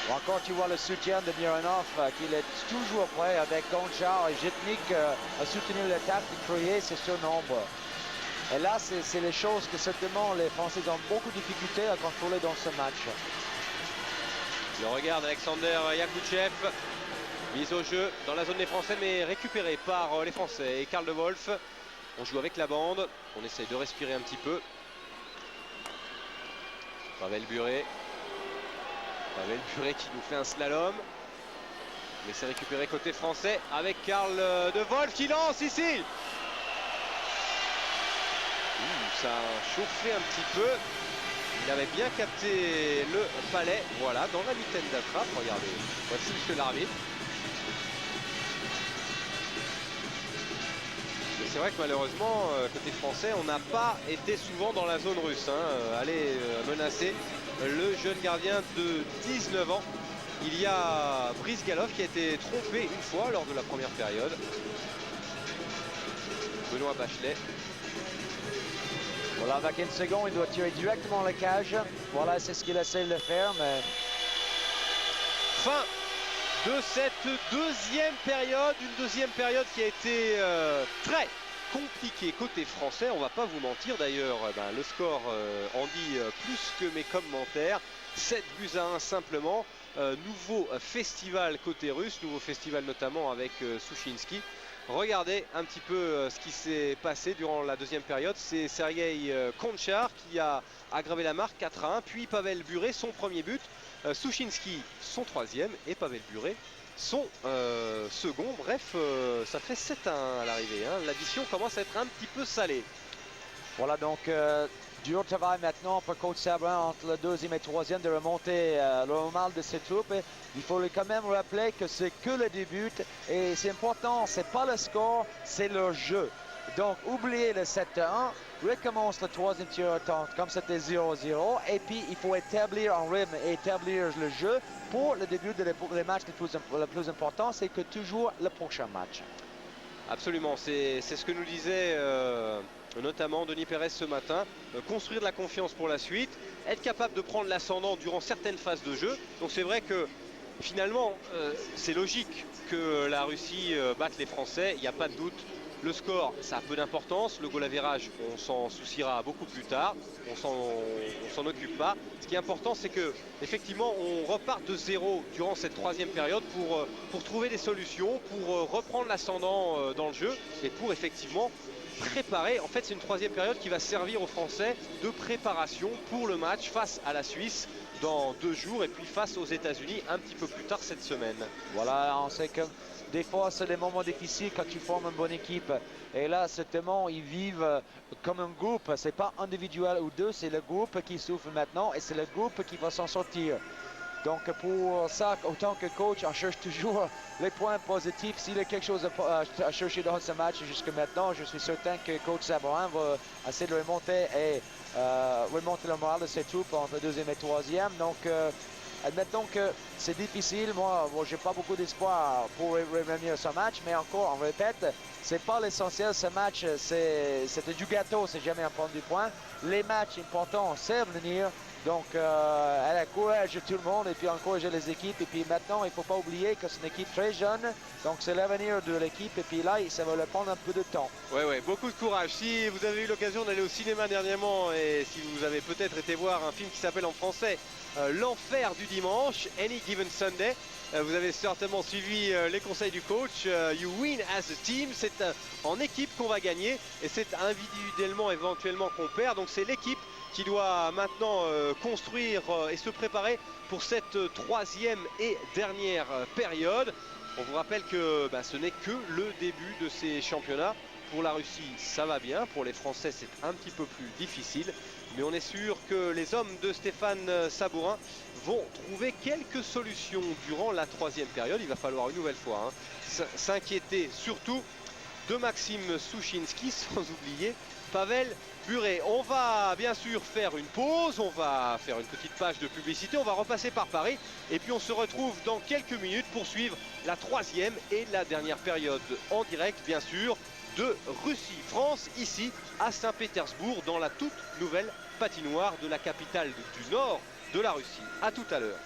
Encore, tu vois le soutien de Mironov, qu'il est toujours prêt avec Gonchar et Jetnik à soutenir l'attaque, de créer ce surnombre. Et là, c'est les choses que certainement les Français ont beaucoup de difficultés à contrôler dans ce match. Le regard d'Alexander Yakouchev, mise au jeu dans la zone des Français, mais récupéré par les Français. Et Karl De Wolf, on joue avec la bande, on essaye de respirer un petit peu. Pavel Bure qui nous fait un slalom. Mais c'est récupéré côté français avec Karl De Wolf qui lance ici. Ça a chauffé un petit peu. Il avait bien capté le palais. Voilà, dans la mitaine d'attrape. Regardez, voici monsieur l'arbitre. Et c'est vrai que malheureusement, côté français, on n'a pas été souvent dans la zone russe. Aller menacer le jeune gardien de 19 ans. Il y a Brice Galov qui a été trompé une fois lors de la première période. Benoît Bachelet. Voilà, avec une seconde, il doit tirer directement la cage. Voilà, c'est ce qu'il essaie de faire, mais... Fin de cette deuxième période. Une deuxième période qui a été très compliquée côté français. On va pas vous mentir d'ailleurs. Le score en dit plus que mes commentaires. 7-1 simplement. Nouveau festival côté russe. Nouveau festival notamment avec Souchinski. Regardez un petit peu ce qui s'est passé durant la deuxième période. C'est Sergei Gonchar qui a aggravé la marque 4-1. Puis Pavel Bure, son premier but. Souchinski, son troisième. Et Pavel Bure, son second. Bref, ça fait 7-1 à l'arrivée. L'addition commence à être un petit peu salée. Voilà, donc dur travail maintenant pour coach Sabourin entre le deuxième et troisième de remonter le normal de ses troupes. Il faut quand même rappeler que c'est que le début et c'est important, c'est pas le score, c'est le jeu. Donc oubliez le 7-1, recommence le troisième tir au temps comme c'était 0-0 et puis il faut établir un rythme et établir le jeu pour le début des matchs le plus important, c'est que toujours le prochain match. Absolument, c'est ce que nous disait notamment Denis Pérez ce matin. Construire de la confiance pour la suite, être capable de prendre l'ascendant durant certaines phases de jeu. Donc c'est vrai que finalement, c'est logique que la Russie batte les Français, il n'y a pas de doute. Le score, ça a peu d'importance. Le goal average, on s'en souciera beaucoup plus tard. On s'en occupe pas. Ce qui est important, c'est que effectivement, on repart de zéro durant cette troisième période pour trouver des solutions, pour reprendre l'ascendant dans le jeu et pour effectivement préparer. En fait, c'est une troisième période qui va servir aux Français de préparation pour le match face à la Suisse dans 2 jours et puis face aux États-Unis un petit peu plus tard cette semaine. Voilà, on sait que des fois, c'est des moments difficiles quand tu formes une bonne équipe. Et là, certainement, ils vivent comme un groupe. C'est pas individuel ou deux, c'est le groupe qui souffre maintenant et c'est le groupe qui va s'en sortir. Donc pour ça, autant que coach, on cherche toujours les points positifs. S'il y a quelque chose à chercher dans ce match jusqu'à maintenant, je suis certain que coach Sabourin va essayer de remonter et remonter le moral de ses troupes entre le deuxième et troisième. Donc admettons que c'est difficile. Moi j'ai pas beaucoup d'espoir pour revenir ce match, mais encore, on répète, c'est pas l'essentiel. Ce match, c'était du gâteau, c'est jamais un point du point. Les matchs importants, c'est venir. Donc, elle encourage tout le monde et puis encourager les équipes. Et puis maintenant, il ne faut pas oublier que c'est une équipe très jeune. Donc, c'est l'avenir de l'équipe. Et puis là, ça va leur prendre un peu de temps. Oui, beaucoup de courage. Si vous avez eu l'occasion d'aller au cinéma dernièrement et si vous avez peut-être été voir un film qui s'appelle en français L'Enfer du dimanche, Any Given Sunday, vous avez certainement suivi les conseils du coach. You win as a team. C'est en équipe qu'on va gagner et c'est individuellement éventuellement qu'on perd. Donc, c'est l'équipe qui doit maintenant construire et se préparer pour cette troisième et dernière période. On vous rappelle que ce n'est que le début de ces championnats. Pour la Russie, ça va bien. Pour les Français, c'est un petit peu plus difficile. Mais on est sûr que les hommes de Stéphane Sabourin vont trouver quelques solutions durant la troisième période. Il va falloir une nouvelle fois s'inquiéter surtout de Maxime Souchinski, sans oublier Pavel Bure. On va bien sûr faire une pause, on va faire une petite page de publicité, on va repasser par Paris et puis on se retrouve dans quelques minutes pour suivre la troisième et la dernière période en direct bien sûr de Russie-France ici à Saint-Pétersbourg dans la toute nouvelle patinoire de la capitale du nord de la Russie. A tout à l'heure.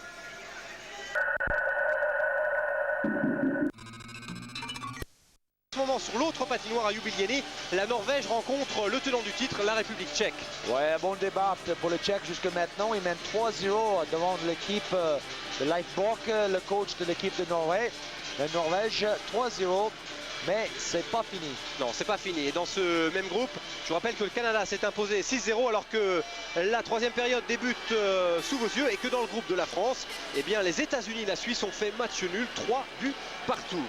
moment, sur l'autre patinoire à Jubileeni, la Norvège rencontre le tenant du titre, la République tchèque. Ouais, bon débat pour le Tchèque jusque maintenant. Il mène 3-0 devant l'équipe de Leif Bork, le coach de l'équipe de Norvège. La Norvège, 3-0. Mais c'est pas fini. Non, c'est pas fini. Et dans ce même groupe, je vous rappelle que le Canada s'est imposé 6-0 alors que la troisième période débute sous vos yeux et que dans le groupe de la France, eh bien, les États-Unis et la Suisse ont fait match nul, 3 buts partout.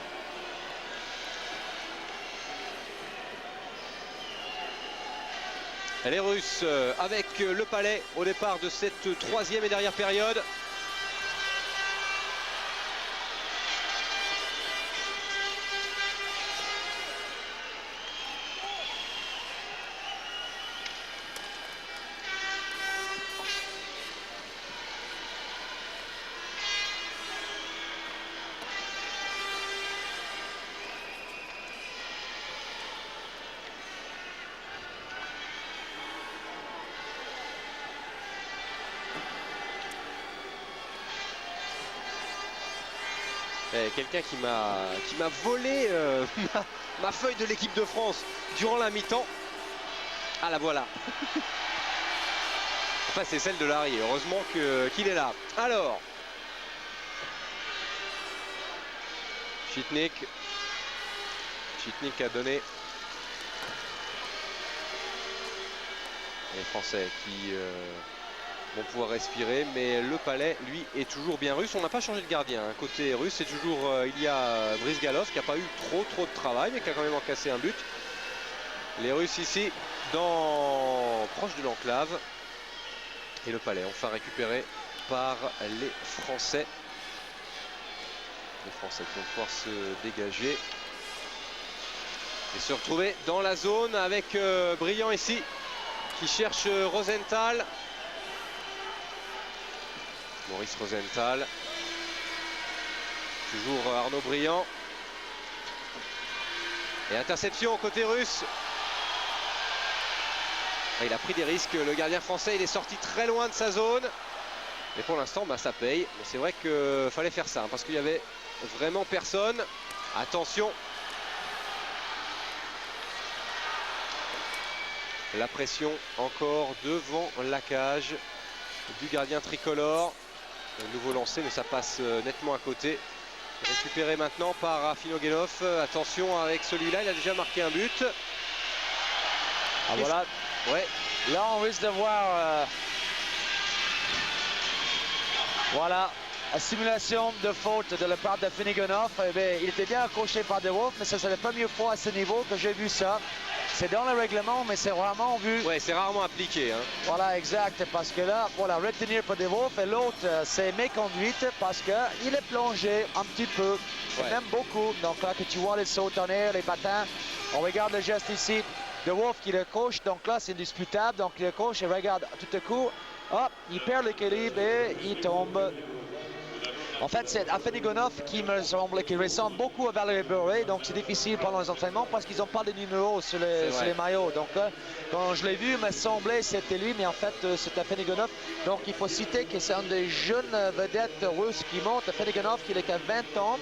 Les Russes avec le Palais au départ de cette troisième et dernière période. Quelqu'un qui m'a volé ma feuille de l'équipe de France durant la mi-temps. Ah, la voilà. Enfin, c'est celle de Larry. Heureusement qu'il est là. Alors, Chitnik a donné. Les Français qui vont pouvoir respirer, mais le Palais, lui, est toujours bien russe. On n'a pas changé de gardien. Côté russe, c'est toujours il y a Brizgalov qui n'a pas eu trop de travail, mais qui a quand même encaissé un but. Les Russes ici, proche de l'enclave. Et le Palais, enfin récupéré par les Français. Les Français qui vont pouvoir se dégager et se retrouver dans la zone avec Brillant ici, qui cherche Rosenthal. Maurice Rosenthal. Toujours Arnaud Brillant. Et interception côté russe. Il a pris des risques. Le gardien français, il est sorti très loin de sa zone. Mais pour l'instant, ça paye. Mais c'est vrai qu'il fallait faire ça, parce qu'il y avait vraiment personne. Attention. La pression encore devant la cage du gardien tricolore. Un nouveau lancé, mais ça passe nettement à côté. Récupéré maintenant par Afinogenov. Attention avec celui-là, il a déjà marqué un but. Ah, voilà. Ouais. Là, on risque de voir voilà, la simulation de faute de la part de Afinogenov. Il était bien accroché par De Wolf, mais ça c'est la première fois à ce niveau que j'ai vu ça. C'est dans le règlement, mais c'est rarement vu. Ouais, c'est rarement appliqué. Voilà, exact. Parce que là, voilà, retenir pour De Wolf, et l'autre, c'est méconduite parce qu'il est plongé un petit peu, et même beaucoup. Donc là, que tu vois les sauts en air, les patins. On regarde le geste ici. De Wolf qui le coche, donc là, c'est indisputable. Donc il le coche et regarde tout à coup, hop, il perd l'équilibre et il tombe. En fait, c'est Afinogenov qui me semble qu'il ressemble beaucoup à Valérie Bure, donc c'est difficile pendant les entraînements parce qu'ils n'ont pas de numéros sur les maillots. Donc quand je l'ai vu, il me semblait c'était lui, mais en fait c'est Afinogenov. Donc il faut citer que c'est un des jeunes vedettes russes qui monte. Afinogenov qui n'a qu'à 20 ans.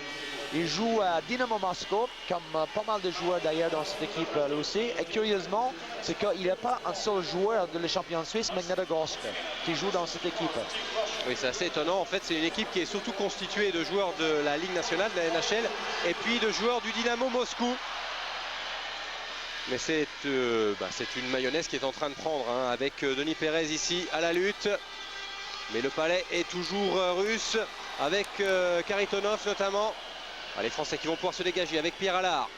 Il joue à Dynamo Moscou, comme pas mal de joueurs d'ailleurs dans cette équipe là aussi. Et curieusement, c'est qu'il n'y a pas un seul joueur de la championne suisse, Magnitogorsk, qui joue dans cette équipe. Oui, c'est assez étonnant. En fait, c'est une équipe qui est surtout constituée de joueurs de la Ligue nationale, de la NHL, et puis de joueurs du Dynamo Moscou. Mais c'est une mayonnaise qui est en train de prendre, avec Denis Pérez ici à la lutte. Mais le Palais est toujours russe, avec Karitonov notamment. Les Français qui vont pouvoir se dégager avec Pierre Allard.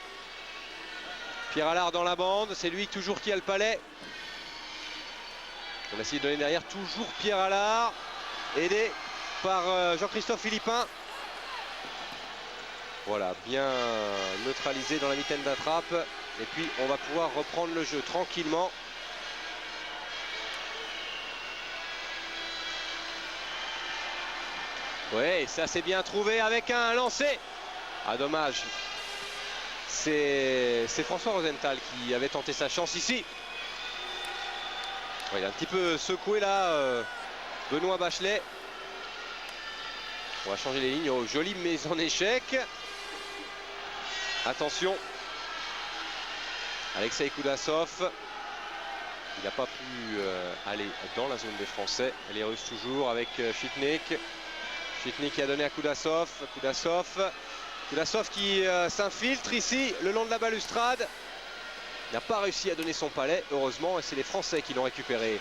Pierre Allard dans la bande, c'est lui toujours qui a le Palais. On va essayer de donner derrière, toujours Pierre Allard, aidé par Jean-Christophe Philippin. Voilà, bien neutralisé dans la mitaine d'attrape. Et puis on va pouvoir reprendre le jeu tranquillement. Ouais, ça c'est bien trouvé avec un lancer. Ah, dommage. C'est François Rosenthal qui avait tenté sa chance ici. Ouais, il a un petit peu secoué là Benoît Bachelet. On va changer les lignes. Oh, jolie mise en échec. Attention. Alexei Koudasov. Il n'a pas pu aller dans la zone des Français. Les Russes toujours avec Chitnik. Chitnik qui a donné à Koudasov. Koudasov qui s'infiltre ici le long de la balustrade. Il n'a pas réussi à donner son palais, heureusement, et c'est les Français qui l'ont récupéré.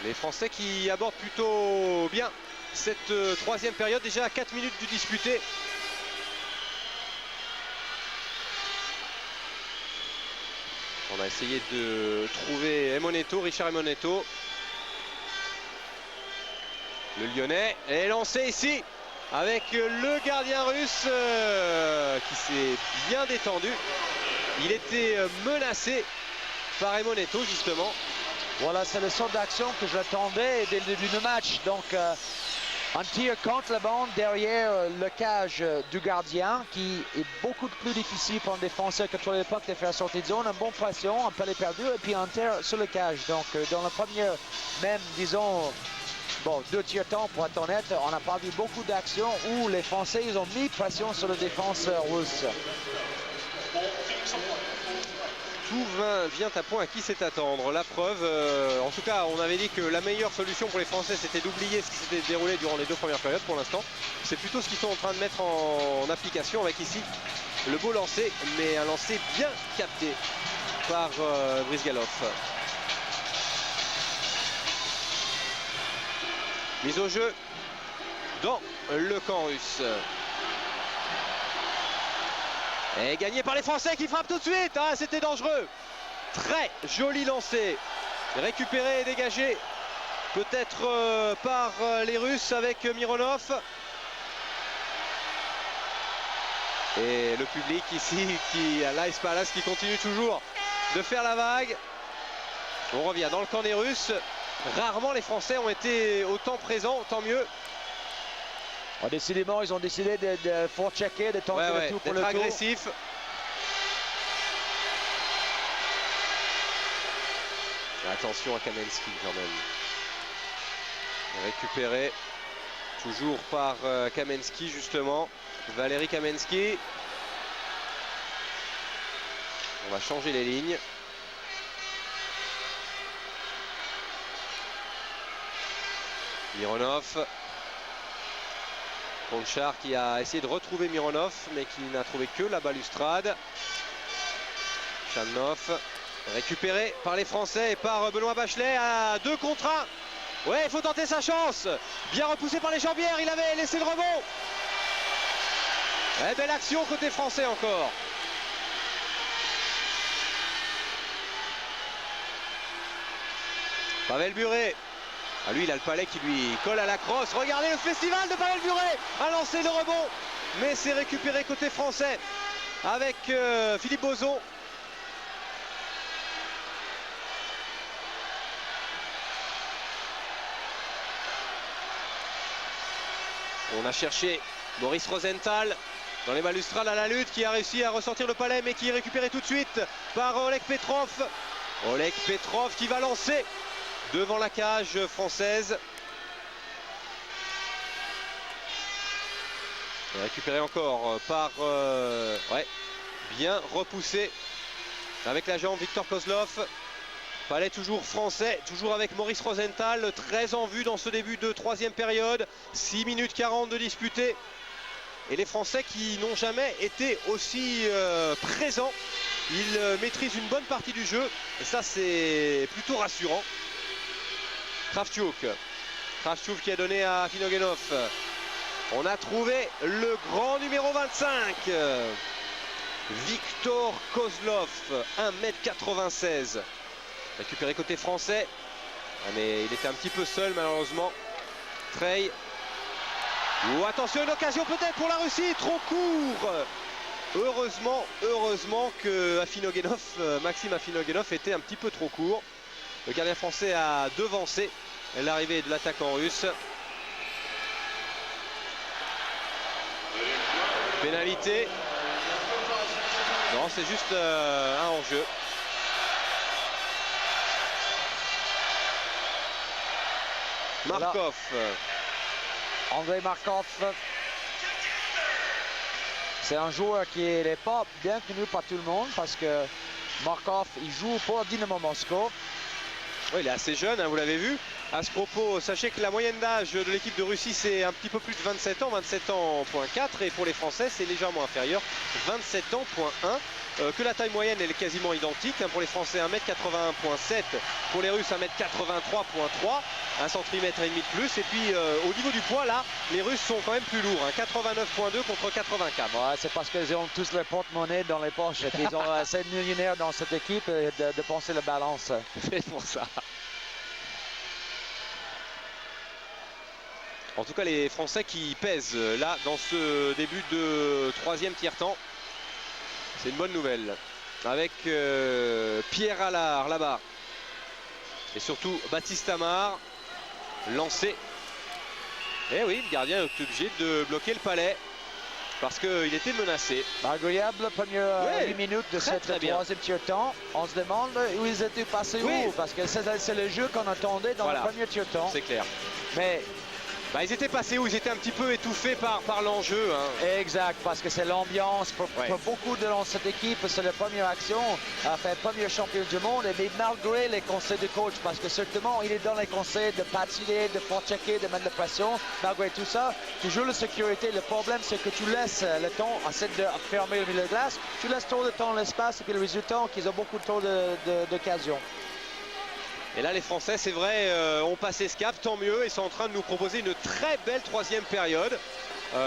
Les Français qui abordent plutôt bien cette troisième période, déjà à 4 minutes du disputé. On a essayé de trouver Richard Emonetto. Le Lyonnais est lancé ici avec le gardien russe qui s'est bien détendu. Il était menacé par Emonetto justement. Voilà, c'est le sort d'action que je l'attendais dès le début du match. Donc un tir contre la bande derrière le cage du gardien qui est beaucoup plus difficile pour un défenseur que pour l'époque de faire sortie de zone. Un bon pression, un palais perdu et puis un tir sur le cage. Donc dans la première, même disons, bon, 2 tiers temps pour être honnête, on n'a pas vu beaucoup d'actions où les Français ils ont mis pression sur le défenseur russe. Tout vient à point à qui c'est attendre. La preuve, en tout cas, on avait dit que la meilleure solution pour les Français, c'était d'oublier ce qui s'était déroulé durant les 2 premières périodes. Pour l'instant, c'est plutôt ce qu'ils sont en train de mettre en application avec ici le beau lancer, mais un lancer bien capté par Brizgalov. Mise au jeu dans le camp russe. Et gagné par les Français qui frappent tout de suite. Ah, c'était dangereux. Très joli lancer. Récupéré et dégagé. Peut-être par les Russes avec Mironov. Et le public ici qui à l'Ice Palace qui continue toujours de faire la vague. On revient dans le camp des Russes. Rarement les Français ont été autant présents, tant mieux. Oh, décidément, ils ont décidé de forechecker, de tenter le tout pour le tour. Agressif. Attention à Kamensky quand même. Récupéré toujours par Kamensky justement. Valérie Kamensky. On va changer les lignes. Mironov. Konchar qui a essayé de retrouver Mironov mais qui n'a trouvé que la balustrade. Chamnov récupéré par les Français et par Benoît Bachelet à 2 contre 1. Ouais, il faut tenter sa chance. Bien repoussé par les jambières, il avait laissé le rebond. Ouais, belle action côté français encore. Pavel Bure. Ah, lui, il a le palais qui lui colle à la crosse. Regardez le festival de Pavel Bure. A lancé le rebond. Mais c'est récupéré côté français avec Philippe Bozon. On a cherché Maurice Rosenthal dans les balustrades à la lutte qui a réussi à ressortir le palais mais qui est récupéré tout de suite par Oleg Petrov. Oleg Petrov qui va lancer devant la cage française. Et récupéré encore par... ouais, bien repoussé avec la jambe Victor Kozlov. Palais toujours français, toujours avec Maurice Rosenthal, très en vue dans ce début de 3e période. 6 minutes 40 de disputé. Et les Français qui n'ont jamais été aussi présents. Ils maîtrisent une bonne partie du jeu. Et ça, c'est plutôt rassurant. Kravchuk qui a donné à Finogenov. On a trouvé le grand numéro 25. Victor Kozlov, 1m96. Récupéré côté français. Mais il était un petit peu seul malheureusement. Trey. Oh, attention, une occasion peut-être pour la Russie. Trop court. Heureusement que Maxime Afinogenov était un petit peu trop court. Le gardien français a devancé l'arrivée de l'attaquant russe. Pénalité. Non, c'est juste un hors-jeu. Markov. Andrei Markov. C'est un joueur qui n'est pas bien connu par tout le monde parce que Markov, il joue pour Dynamo Moscou. Oui, il est assez jeune, hein, vous l'avez vu. À ce propos, sachez que la moyenne d'âge de l'équipe de Russie, c'est un petit peu plus de 27 ans, 27 ans, point 4. Et pour les Français, c'est légèrement inférieur, 27 ans, point 1. Que la taille moyenne, elle est quasiment identique. Hein, pour les Français, 1m81.7. Pour les Russes, 1m83.3. 1 cm et demi de plus. Et puis, au niveau du poids, là, les Russes sont quand même plus lourds. Hein, 89.2 contre 84. Ouais, c'est parce qu'ils ont tous les porte-monnaie dans les poches. Et puis ils ont assez de millionnaires dans cette équipe de penser la balance. C'est pour ça. En tout cas, les Français qui pèsent là dans ce début de troisième tiers-temps. C'est une bonne nouvelle. Avec Pierre Allard là-bas. Et surtout Baptiste Amar. Lancé. Et oui, le gardien est obligé de bloquer le palais. Parce qu'il était menacé. Agréable première 8 minutes de cette troisième tiers-temps. On se demande où ils étaient passés où. Parce que c'est le jeu qu'on attendait dans le premier tiers-temps. C'est clair. Mais ils étaient passés où? Ils étaient un petit peu étouffés par l'enjeu. Hein. Exact, parce que c'est l'ambiance. Pour beaucoup de cette équipe, c'est la première action. Fait premier champion du monde. Mais malgré les conseils de coach, parce que certainement, il est dans les conseils de patiner, de checker, de mettre la pression. Malgré tout ça, toujours la sécurité. Le problème, c'est que tu laisses le temps, essaie de fermer le milieu de glace. Tu laisses trop de temps l'espace et puis le résultat, qu'ils ont beaucoup trop d'occasions. Et là, les Français, c'est vrai, ont passé ce cap, tant mieux. Ils sont en train de nous proposer une très belle troisième période.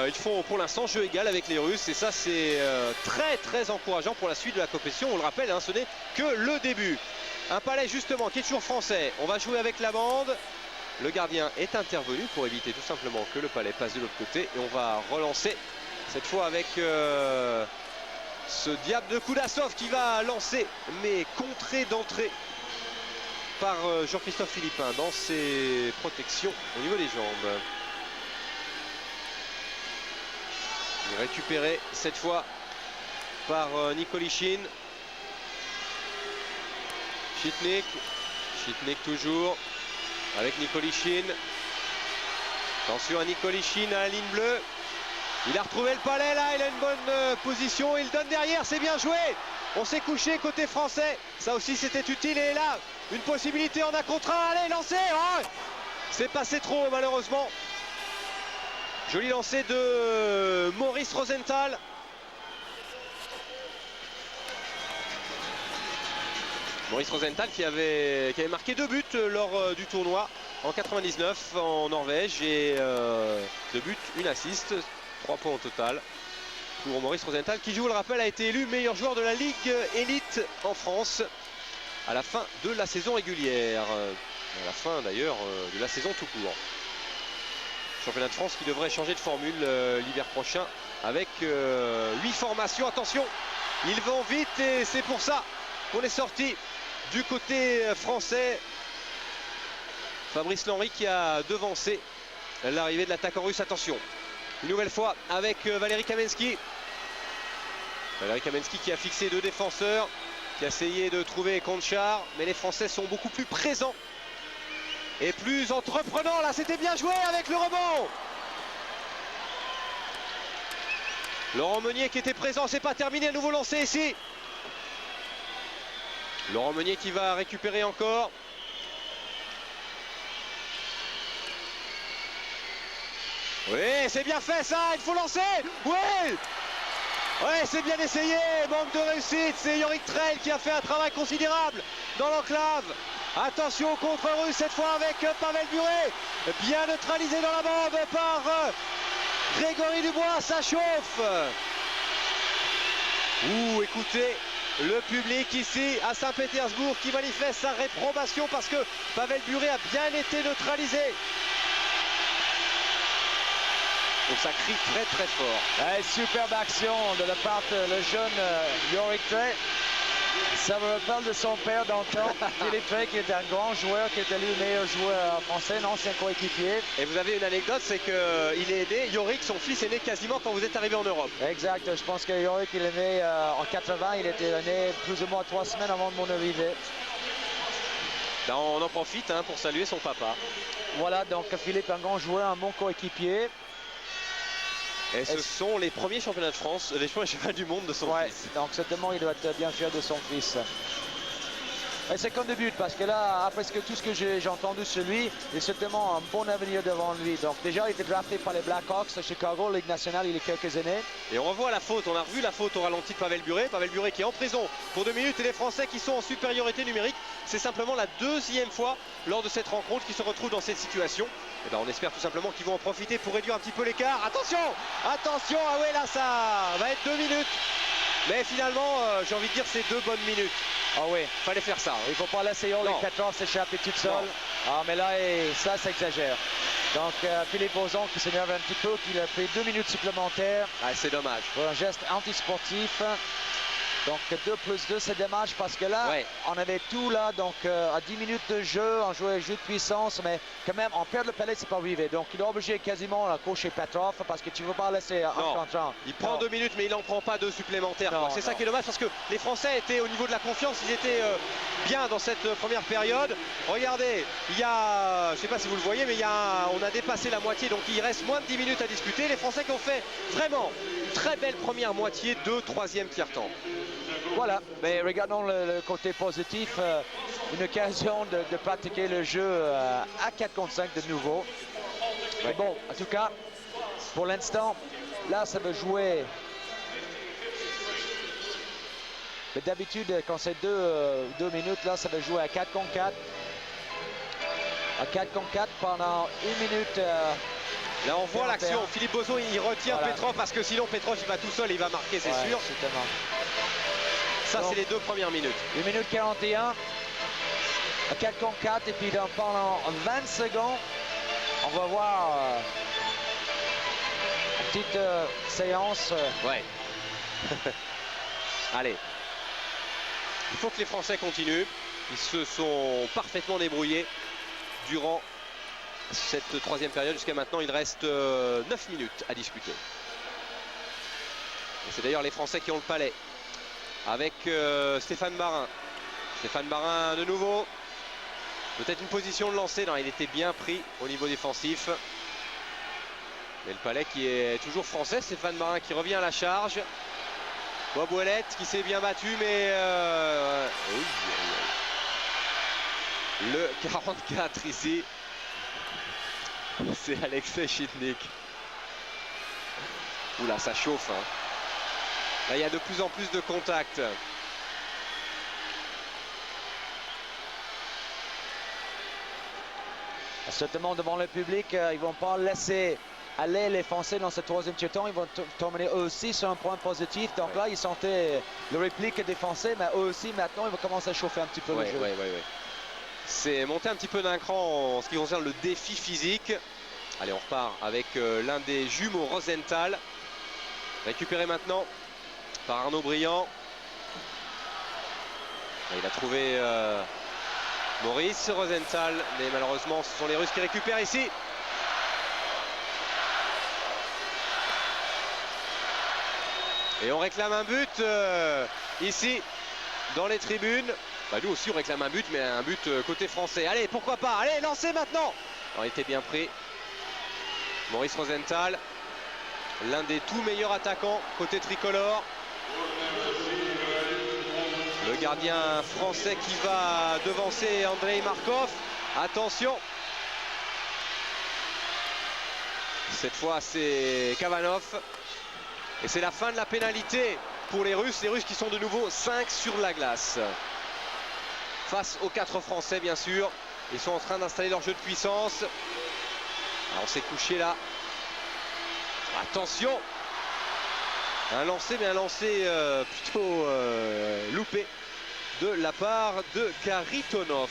Ils font pour l'instant jeu égal avec les Russes. Et ça, c'est très, très encourageant pour la suite de la compétition. On le rappelle, hein, ce n'est que le début. Un palais, justement, qui est toujours français. On va jouer avec la bande. Le gardien est intervenu pour éviter tout simplement que le palais passe de l'autre côté. Et on va relancer, cette fois avec ce diable de Kudasov qui va lancer, mais contré d'entrée par Jean-Christophe Philippin dans ses protections au niveau des jambes. Récupéré cette fois par Nikolichine. Chitnik toujours avec Nikolichine. Attention à Nikolichine à la ligne bleue. Il a retrouvé le palais là, il a une bonne position. Il donne derrière, c'est bien joué. On s'est couché côté français. Ça aussi c'était utile. Et là, une possibilité en un contre un. Allez, lancé. Oh, c'est passé trop malheureusement. Joli lancé de Maurice Rosenthal. Maurice Rosenthal qui avait marqué 2 buts lors du tournoi en 99 en Norvège. Et 2 buts, 1 assist. 3 points au total. Pour Maurice Rosenthal qui, je vous le rappelle, a été élu meilleur joueur de la Ligue Élite en France à la fin de la saison régulière. À la fin d'ailleurs de la saison tout court. Championnat de France qui devrait changer de formule l'hiver prochain avec 8 formations. Attention, ils vont vite et c'est pour ça qu'on est sorti du côté français. Fabrice Lenry qui a devancé l'arrivée de l'attaquant russe. Attention, une nouvelle fois avec Valérie Kamensky. Valérie Kamensky qui a fixé 2 défenseurs, qui a essayé de trouver Konchar, mais les Français sont beaucoup plus présents et plus entreprenants. Là, c'était bien joué avec le rebond. Laurent Meunier qui était présent, c'est pas terminé, nouveau lancé ici. Laurent Meunier qui va récupérer encore. Oui, c'est bien fait ça, il faut lancer. Oui. Ouais, c'est bien essayé, manque de réussite, c'est Yorick Trail qui a fait un travail considérable dans l'enclave. Attention au contre russe cette fois avec Pavel Bure, bien neutralisé dans la bande par Grégory Dubois, ça chauffe. Ouh, écoutez le public ici à Saint-Pétersbourg qui manifeste sa réprobation parce que Pavel Bure a bien été neutralisé. Donc ça crie très très fort. Superbe action de la part de le jeune Yorick Trail. Ça me rappelle de son père dans le temps, Philippe Trail, qui était un grand joueur, qui était lui le meilleur joueur français, un ancien coéquipier. Et vous avez une anecdote, c'est qu'il est né, Yorick, son fils est né quasiment quand vous êtes arrivé en Europe. Exact, je pense que Yorick, il est né en 80, il était né plus ou moins 3 semaines avant de mon arrivée. Ben, on en profite pour saluer son papa. Voilà, donc Philippe, un grand joueur, un bon coéquipier. Et ce sont les premiers championnats de France, les premiers championnats du monde de son fils. Donc certainement, il doit être bien fier de son fils. Et c'est comme de but, parce que là, après tout ce que j'ai entendu sur lui, il a certainement un bon avenir devant lui. Donc déjà, il était drafté par les Blackhawks de Chicago, Ligue nationale, il y a quelques années. Et on revoit la faute, on a revu la faute au ralenti de Pavel Bure. Pavel Bure qui est en prison pour 2 minutes et les Français qui sont en supériorité numérique. C'est simplement la deuxième fois lors de cette rencontre qu'ils se retrouvent dans cette situation. Et ben on espère tout simplement qu'ils vont en profiter pour réduire un petit peu l'écart. Attention, attention, ah ouais là ça va être 2 minutes. Mais finalement, j'ai envie de dire c'est 2 bonnes minutes. Ah oui, fallait faire ça. Il ne faut pas laisser les 14 s'échapper toute seule. Ah mais là, ça s'exagère. Donc Philippe Ozon qui s'énerve un petit peu, qu'il a pris 2 minutes supplémentaires. Ah, c'est dommage. Pour un geste antisportif. Donc 2 plus 2, c'est dommage parce que là, on avait tout là, donc à 10 minutes de jeu, on jouait jeu de puissance, mais quand même, on perd le palais, c'est pas arrivé. Donc il est obligé quasiment à coacher Petrov parce que tu ne veux pas laisser un contre. Il prend 2 minutes, mais il n'en prend pas 2 supplémentaires. C'est ça qui est dommage parce que les Français étaient au niveau de la confiance, ils étaient bien dans cette première période. Regardez, il y a, je ne sais pas si vous le voyez, mais on a dépassé la moitié, donc il reste moins de 10 minutes à discuter. Les Français qui ont fait vraiment une très belle première moitié de 3e tiers-temps. Voilà, mais regardons le côté positif, une occasion de pratiquer le jeu à 4 contre 5 de nouveau. Mais bon, en tout cas, pour l'instant, là, ça veut jouer. Mais d'habitude, quand c'est 2 minutes, là, ça veut jouer à 4 contre 4. À 4 contre 4 pendant 1 minute. Là, on voit l'action. Philippe Ozon, il retient Petrov parce que sinon, Petrov, il va tout seul, il va marquer, c'est sûr. Certainement. Ça, c'est les 2 premières minutes. 1 minute 41, à 4 contre 4, et puis pendant 20 secondes, on va voir une petite séance. Ouais. Allez. Il faut que les Français continuent. Ils se sont parfaitement débrouillés durant cette 3e période. Jusqu'à maintenant, il reste 9 minutes à discuter. Et c'est d'ailleurs les Français qui ont le palais. Avec Stéphane Barin. Stéphane Barin de nouveau. Peut-être une position de lancer. Non, il était bien pris au niveau défensif. Et le palais qui est toujours français. Stéphane Barin qui revient à la charge. Bob Ouellet qui s'est bien battu, mais le 44 ici. C'est Alexei Chitnik. Oula, ça chauffe. Hein. Là, il y a de plus en plus de contacts. Certainement devant le public, ils ne vont pas laisser aller les Français dans ce 3e tiers-temps. Ils vont terminer eux aussi sur un point positif. Donc là, ils sentaient le réplique des Français, mais eux aussi, maintenant, ils vont commencer à chauffer un petit peu le jeu. C'est monter un petit peu d'un cran en ce qui concerne le défi physique. Allez, on repart avec l'un des jumeaux Rosenthal. Récupéré maintenant par Arnaud Briand. Il a trouvé Maurice Rosenthal, mais malheureusement ce sont les Russes qui récupèrent ici. Et on réclame un but ici dans les tribunes. Bah, nous aussi on réclame un but, mais un but côté français. Allez, pourquoi pas, allez, lancez maintenant. Alors, il était bien pris. Maurice Rosenthal, l'un des tout meilleurs attaquants côté tricolore. Le gardien français qui va devancer Andrei Markov. Attention. Cette fois c'est Kavanov. Et c'est la fin de la pénalité pour les Russes. Les Russes qui sont de nouveau 5 sur la glace. Face aux 4 Français bien sûr. Ils sont en train d'installer leur jeu de puissance. Alors on s'est couché là. Attention. Un lancer, mais un lancer plutôt loupé de la part de Karitonov.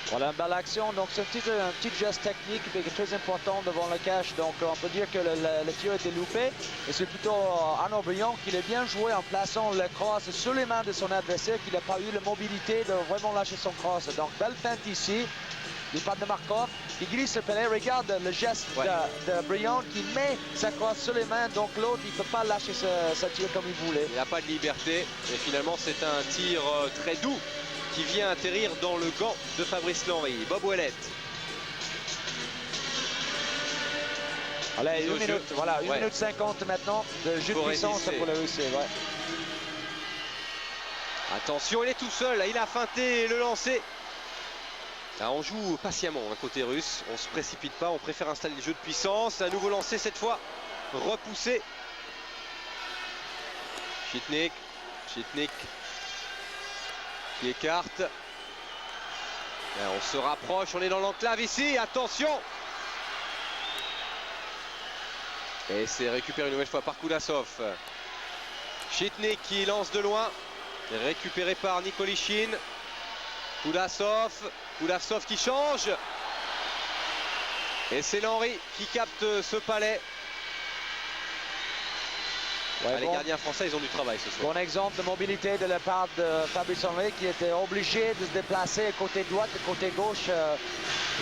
Voilà une belle action, donc c'est un petit geste technique mais très important devant le cache. Donc on peut dire que le tir a été loupé. Et c'est plutôt Arnaud Briand qui l'a bien joué en plaçant le cross sur les mains de son adversaire, qui n'a pas eu la mobilité de vraiment lâcher son cross. Donc belle feinte ici. Il part de Markov, il glisse le palais, regarde le geste de Briand qui met sa crosse sur les mains, donc l'autre il ne peut pas lâcher ce tir comme il voulait. Il n'a pas de liberté et finalement c'est un tir très doux qui vient atterrir dans le gant de Fabrice Lenry. Bob Ouellet. Allez, Mise 1 au jeu. minute, voilà, 1 Ouais. minute 50 maintenant de jeu de Faut puissance résister. pour les Russes. Ouais. Attention, il est tout seul, il a feinté le lancer. Là, on joue patiemment côté russe, on se précipite pas, on préfère installer le jeu de puissance. Un nouveau lancer cette fois, repoussé. Chitnik qui écarte. Là, on se rapproche, on est dans l'enclave ici, attention. Et c'est récupéré une nouvelle fois par Koudasov. Chitnik qui lance de loin, récupéré par Nikolishin. Koudasov qui change. Et c'est Henry qui capte ce palais. Ouais, Les bon. gardiens français, ils ont du travail ce soir. Bon exemple de mobilité de la part de Fabrice Henry qui était obligé de se déplacer côté droite et côté gauche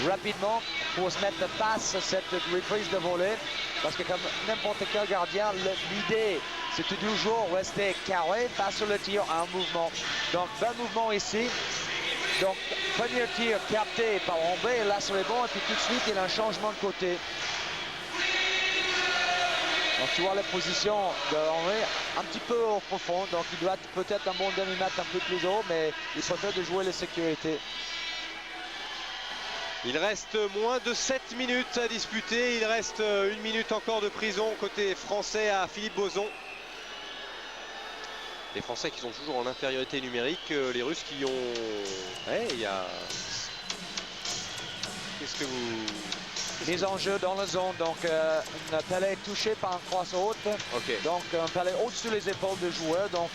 rapidement pour se mettre face à cette reprise de volée. Parce que comme n'importe quel gardien, l'idée c'est de toujours rester carré face au tir en mouvement. Donc bel mouvement ici. Donc premier tir capté par Henry et là sur les bons et puis tout de suite il y a un changement de côté. Donc tu vois la position de Henry un petit peu au profond, donc il doit peut-être un bon demi-mètre un peu plus haut, mais il préfère de jouer la sécurité. Il reste moins de 7 minutes à disputer. Il reste 1 minute encore de prison côté français à Philippe Bozon. Les Français qui sont toujours en infériorité numérique. Les Russes qui ont... Ouais, il y a... Qu'est-ce que vous... Mise en jeu dans la zone, donc un palais touché par un cross haute. Ok. Donc un palais au-dessus des épaules du joueur. Donc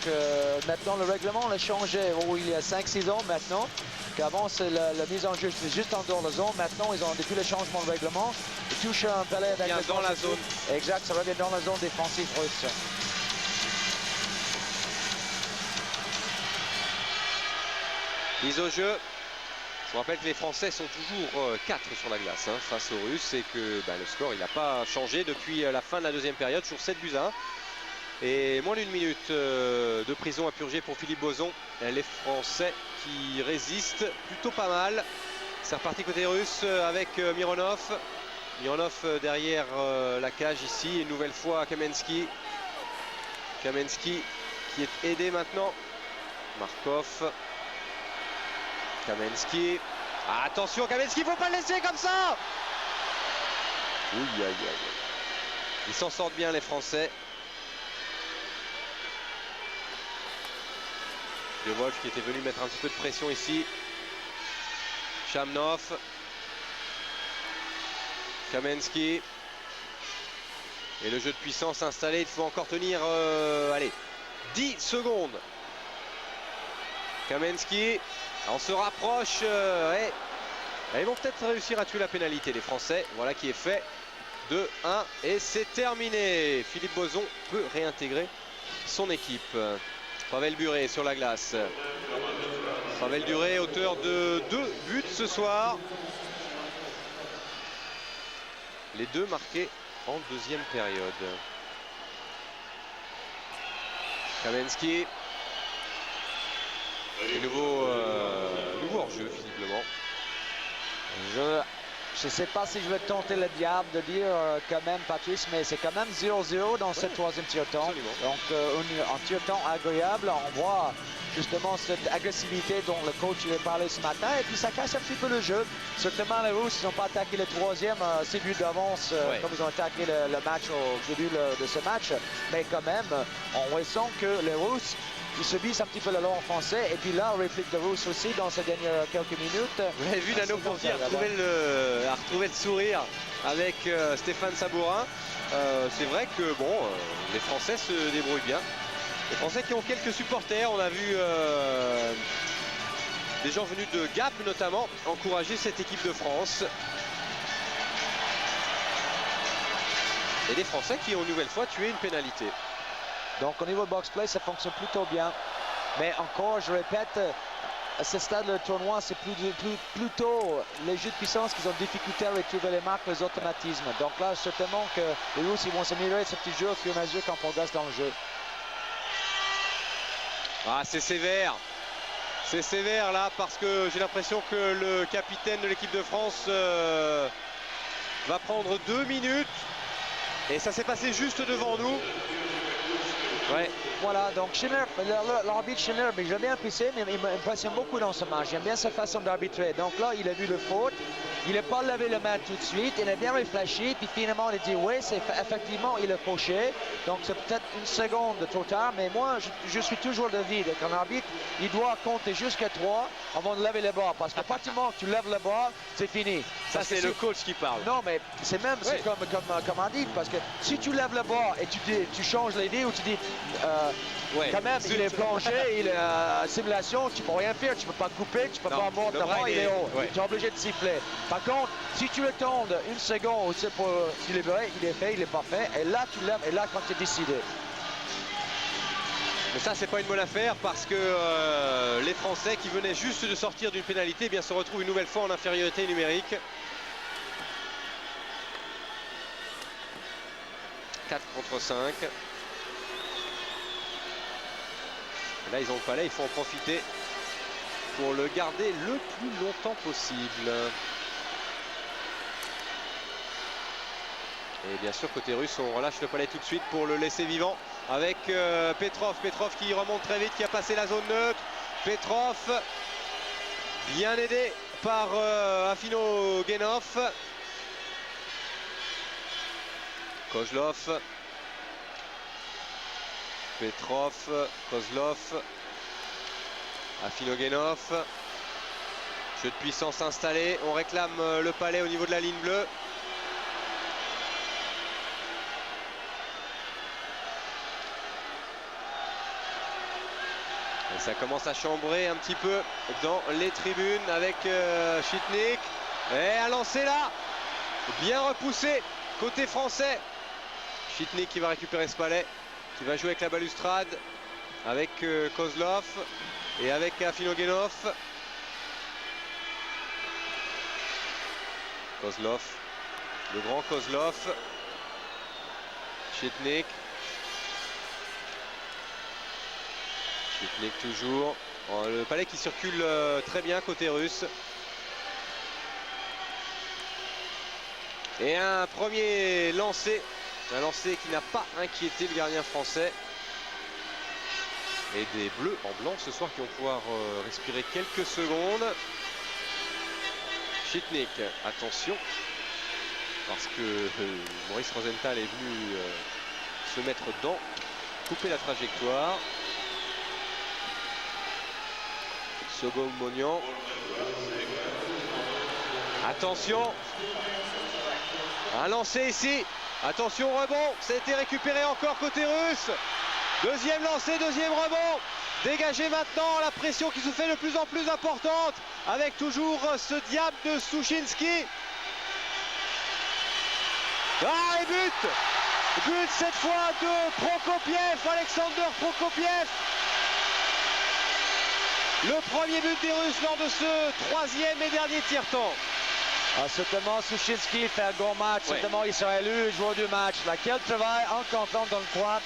maintenant le règlement l'a changé il y a 5-6 ans maintenant. Qu'avant la mise en jeu c'était juste en dehors de la zone. Maintenant ils ont depuis le changement de règlement. Ils touchent un palais avec le dans la cross zone. au-dessus. Exact, ça revient dans la zone défensive russe. Mise au jeu. Je vous rappelle que les Français sont toujours 4 sur la glace face aux Russes et que le score il n'a pas changé depuis la fin de la deuxième période, sur 7-1. Et moins d'1 minute de prison à purger pour Philippe Bozon. Les Français qui résistent plutôt pas mal. C'est reparti côté russe avec Mironov. Mironov derrière la cage ici. Une nouvelle fois Kamensky. Kamensky qui est aidé maintenant. Markov. Kamensky. Ah, attention Kamensky, faut pas le laisser comme ça. Ouh, aïe, aïe, aïe. Ils s'en sortent bien les Français. De Wolf qui était venu mettre un petit peu de pression ici. Chamnov. Kamensky. Et le jeu de puissance installé, il faut encore tenir allez, 10 secondes. Kamensky. On se rapproche. Ouais. Ils vont peut-être réussir à tuer la pénalité, les Français. Voilà qui est fait. 2-1 et c'est terminé. Philippe Bozon peut réintégrer son équipe. Pavel Bure sur la glace. Pavel Bure, auteur de 2 buts ce soir. Les 2 marqués en deuxième période. Kamensky. Et nouveau hors-jeu, visiblement. Je ne sais pas si je vais tenter le diable de dire quand même, Patrice, mais c'est quand même 0-0 dans ce troisième tir-temps. Absolument. Donc un tir-temps agréable. On voit justement cette agressivité dont le coach avait parlé ce matin. Et puis ça casse un petit peu le jeu. Certainement les Russes, ils n'ont pas attaqué le troisième 6 buts d'avance comme ils ont attaqué le match au début de ce match. Mais quand même, on ressent que les Russes ils subissent un petit peu le long français. Et puis là, réplique de Russe aussi dans ces dernières quelques minutes. Vous avez vu Nano Ponty a retrouvé le sourire avec Stéphane Sabourin. C'est vrai que bon, les Français se débrouillent bien. Les Français qui ont quelques supporters. On a vu des gens venus de Gap notamment encourager cette équipe de France. Et des Français qui ont une nouvelle fois tué une pénalité. Donc au niveau box-play, ça fonctionne plutôt bien. Mais encore, je répète, à ce stade du tournoi, c'est plutôt les jeux de puissance qui ont difficulté à retrouver les marques, les automatismes. Donc là, certainement que les Russes vont s'améliorer de ce petit jeu au fur et à mesure quand on progresse dans le jeu. Ah, c'est sévère. C'est sévère là parce que j'ai l'impression que le capitaine de l'équipe de France va prendre 2 minutes. Et ça s'est passé juste devant nous. Ouais. Voilà, donc Schindler, l'arbitre Schindler, mais j'aime bien apprécié, mais il m'impressionne beaucoup dans ce match. J'aime bien sa façon d'arbitrer. Donc là, il a vu le faute. Il n'a pas levé le main tout de suite. Il a bien réfléchi. Puis finalement, il a dit oui, effectivement, il a fauché. Donc c'est peut-être une seconde trop tard. Mais moi, je suis toujours d'avis qu'un arbitre, il doit compter jusqu'à 3 avant de lever le bras. Parce qu'à partir du moment que tu lèves le bras, c'est fini. Ça, c'est le coach qui parle. Non, mais c'est même c'est comme arbitre. Parce que si tu lèves le bras et tu changes l'idée ou tu dis quand même, il est plongé, il est simulation, tu peux rien faire, tu peux pas couper, tu peux pas monter le bras, il est haut. Tu es obligé de siffler. Par contre, si tu le tondes une seconde pour délibérer, il est fait, il est parfait. Et là, tu lèves, et là, quand tu es décidé. Mais ça, c'est pas une bonne affaire parce que les Français qui venaient juste de sortir d'une pénalité, eh bien, se retrouvent une nouvelle fois en infériorité numérique. 4 contre 5. Là, ils ont le palais, il faut en profiter pour le garder le plus longtemps possible. Et bien sûr, côté russe, on relâche le palais tout de suite pour le laisser vivant avec Petrov. Petrov qui remonte très vite, qui a passé la zone neutre. Petrov, bien aidé par Afinogenov. Kozlov. Petrov, Kozlov, Afinogenov. Jeu de puissance installé. On réclame le palais au niveau de la ligne bleue. Et ça commence à chambrer un petit peu dans les tribunes avec Chytnik. Et un lancer là. Bien repoussé côté français. Chytnik qui va récupérer ce palais. Qui va jouer avec la balustrade, avec Kozlov et avec Afinogenov. Kozlov, le grand Kozlov. Chytnik. Chytnik toujours. Le palais qui circule très bien côté russe. Et un premier lancé. Un lancer qui n'a pas inquiété le gardien français. Et des bleus en blanc ce soir qui vont pouvoir respirer quelques secondes. Chytnik, attention. Parce que Maurice Rosenthal est venu se mettre dedans. Couper la trajectoire. Sogoumonian. Attention. Un lancer ici. Attention, rebond, ça a été récupéré encore côté russe. Deuxième lancé, deuxième rebond. Dégagé maintenant, la pression qui se fait de plus en plus importante. Avec toujours ce diable de Souchinski. Ah, et but. But cette fois de Prokopiev, Alexander Prokopiev. Le premier but des Russes lors de ce troisième et dernier tiers-temps. Ah, certainement, Souchinski fait un bon match. Certainement, il sera élu joueur du match. Là, quel travail en comptant dans le coin.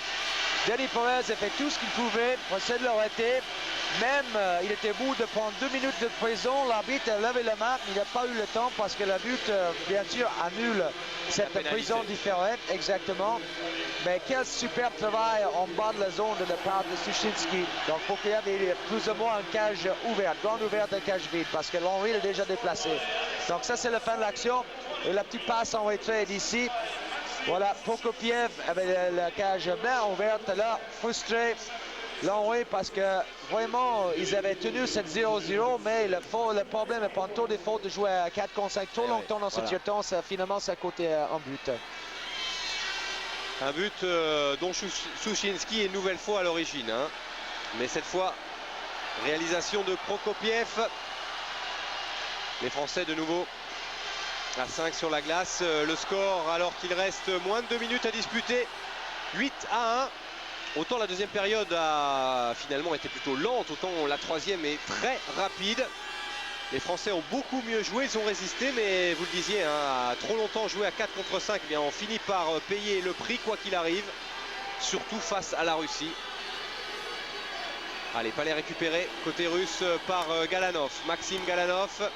Denis Perez a fait tout ce qu'il pouvait pour essayer de l'arrêter. Même, il était bout de prendre 2 minutes de prison. L'arbitre a levé la main. Il n'a pas eu le temps parce que la but, bien sûr, annule cette prison différente. Exactement. Mais quel super travail en bas de la zone de la part de Souchinski. Donc, Prokopiev est plus ou moins en cage ouverte, grande ouverte de cage vide parce que l'Henri est déjà déplacé. Donc, ça, c'est la fin de l'action. Et la petite passe en retrait d'ici. Voilà, Prokopiev avec la cage bien ouverte là, frustré. L'Henri parce que vraiment, ils avaient tenu cette 0-0, mais le problème est pas trop des fautes de jouer à 4 contre 5 trop longtemps dans ce tiers-temps. Finalement, ça a coûté un but. Un but dont Souchinski est une nouvelle fois à l'origine. Hein. Mais cette fois, réalisation de Prokopiev. Les Français de nouveau à 5 sur la glace. Le score alors qu'il reste moins de 2 minutes à disputer. 8-1. Autant la deuxième période a finalement été plutôt lente, autant la troisième est très rapide. Les Français ont beaucoup mieux joué, ils ont résisté, mais vous le disiez, hein, à trop longtemps jouer à 4 contre 5, eh bien on finit par payer le prix quoi qu'il arrive, surtout face à la Russie. Allez, palais récupéré côté russe par Galanov, Maxime Galanov.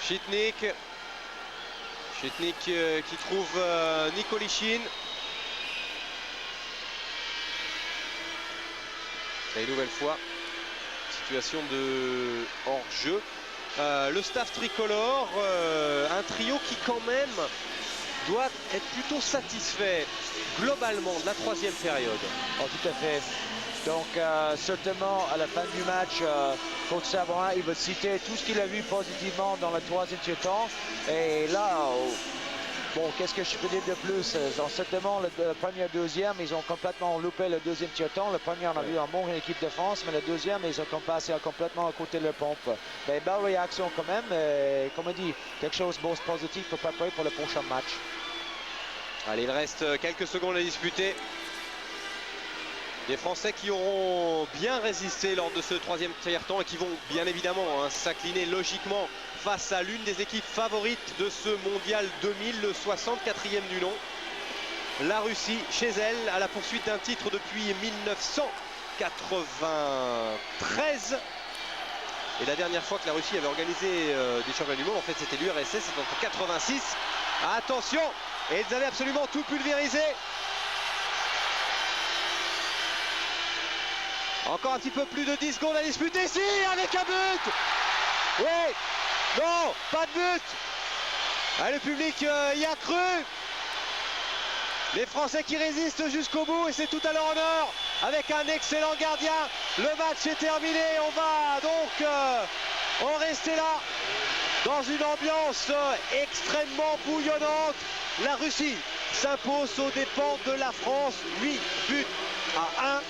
Chytnik. Chetnik qui trouve Nikolichine. Et une nouvelle fois, situation de hors-jeu. Le staff tricolore, un trio qui quand même doit être plutôt satisfait globalement de la troisième période. Oh, tout à fait. Donc certainement à la fin du match, coach Sabourin, il va citer tout ce qu'il a vu positivement dans le troisième tiers-temps. Et là, bon, qu'est-ce que je peux dire de plus? Certainement le premier et le deuxième, ils ont complètement loupé le deuxième tiers-temps. Le premier, on a vu un bon équipe de France, mais le deuxième, ils ont passé complètement à côté de leur pompe. Mais belle réaction quand même. Et, comme on dit, quelque chose de positif pour préparer pour le prochain match. Allez, il reste quelques secondes à disputer. Des Français qui auront bien résisté lors de ce troisième tiers-temps et qui vont bien évidemment s'incliner logiquement face à l'une des équipes favorites de ce mondial 2000, le 64e du nom. La Russie, chez elle, à la poursuite d'un titre depuis 1993. Et la dernière fois que la Russie avait organisé des championnats du monde, en fait c'était l'URSS, c'était en 86. Attention, et ils avaient absolument tout pulvérisé. Encore un petit peu plus de 10 secondes à disputer. Si, avec un but. Oui. Non, pas de but. Ah, le public y a cru. Les Français qui résistent jusqu'au bout et c'est tout à leur honneur avec un excellent gardien. Le match est terminé. On va donc en rester là dans une ambiance extrêmement bouillonnante. La Russie s'impose aux dépens de la France. 8 buts à 1.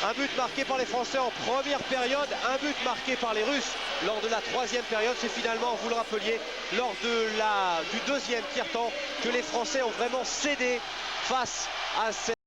Un but marqué par les Français en première période, un but marqué par les Russes lors de la troisième période. C'est finalement, vous le rappeliez, lors du deuxième tiers-temps que les Français ont vraiment cédé face à cette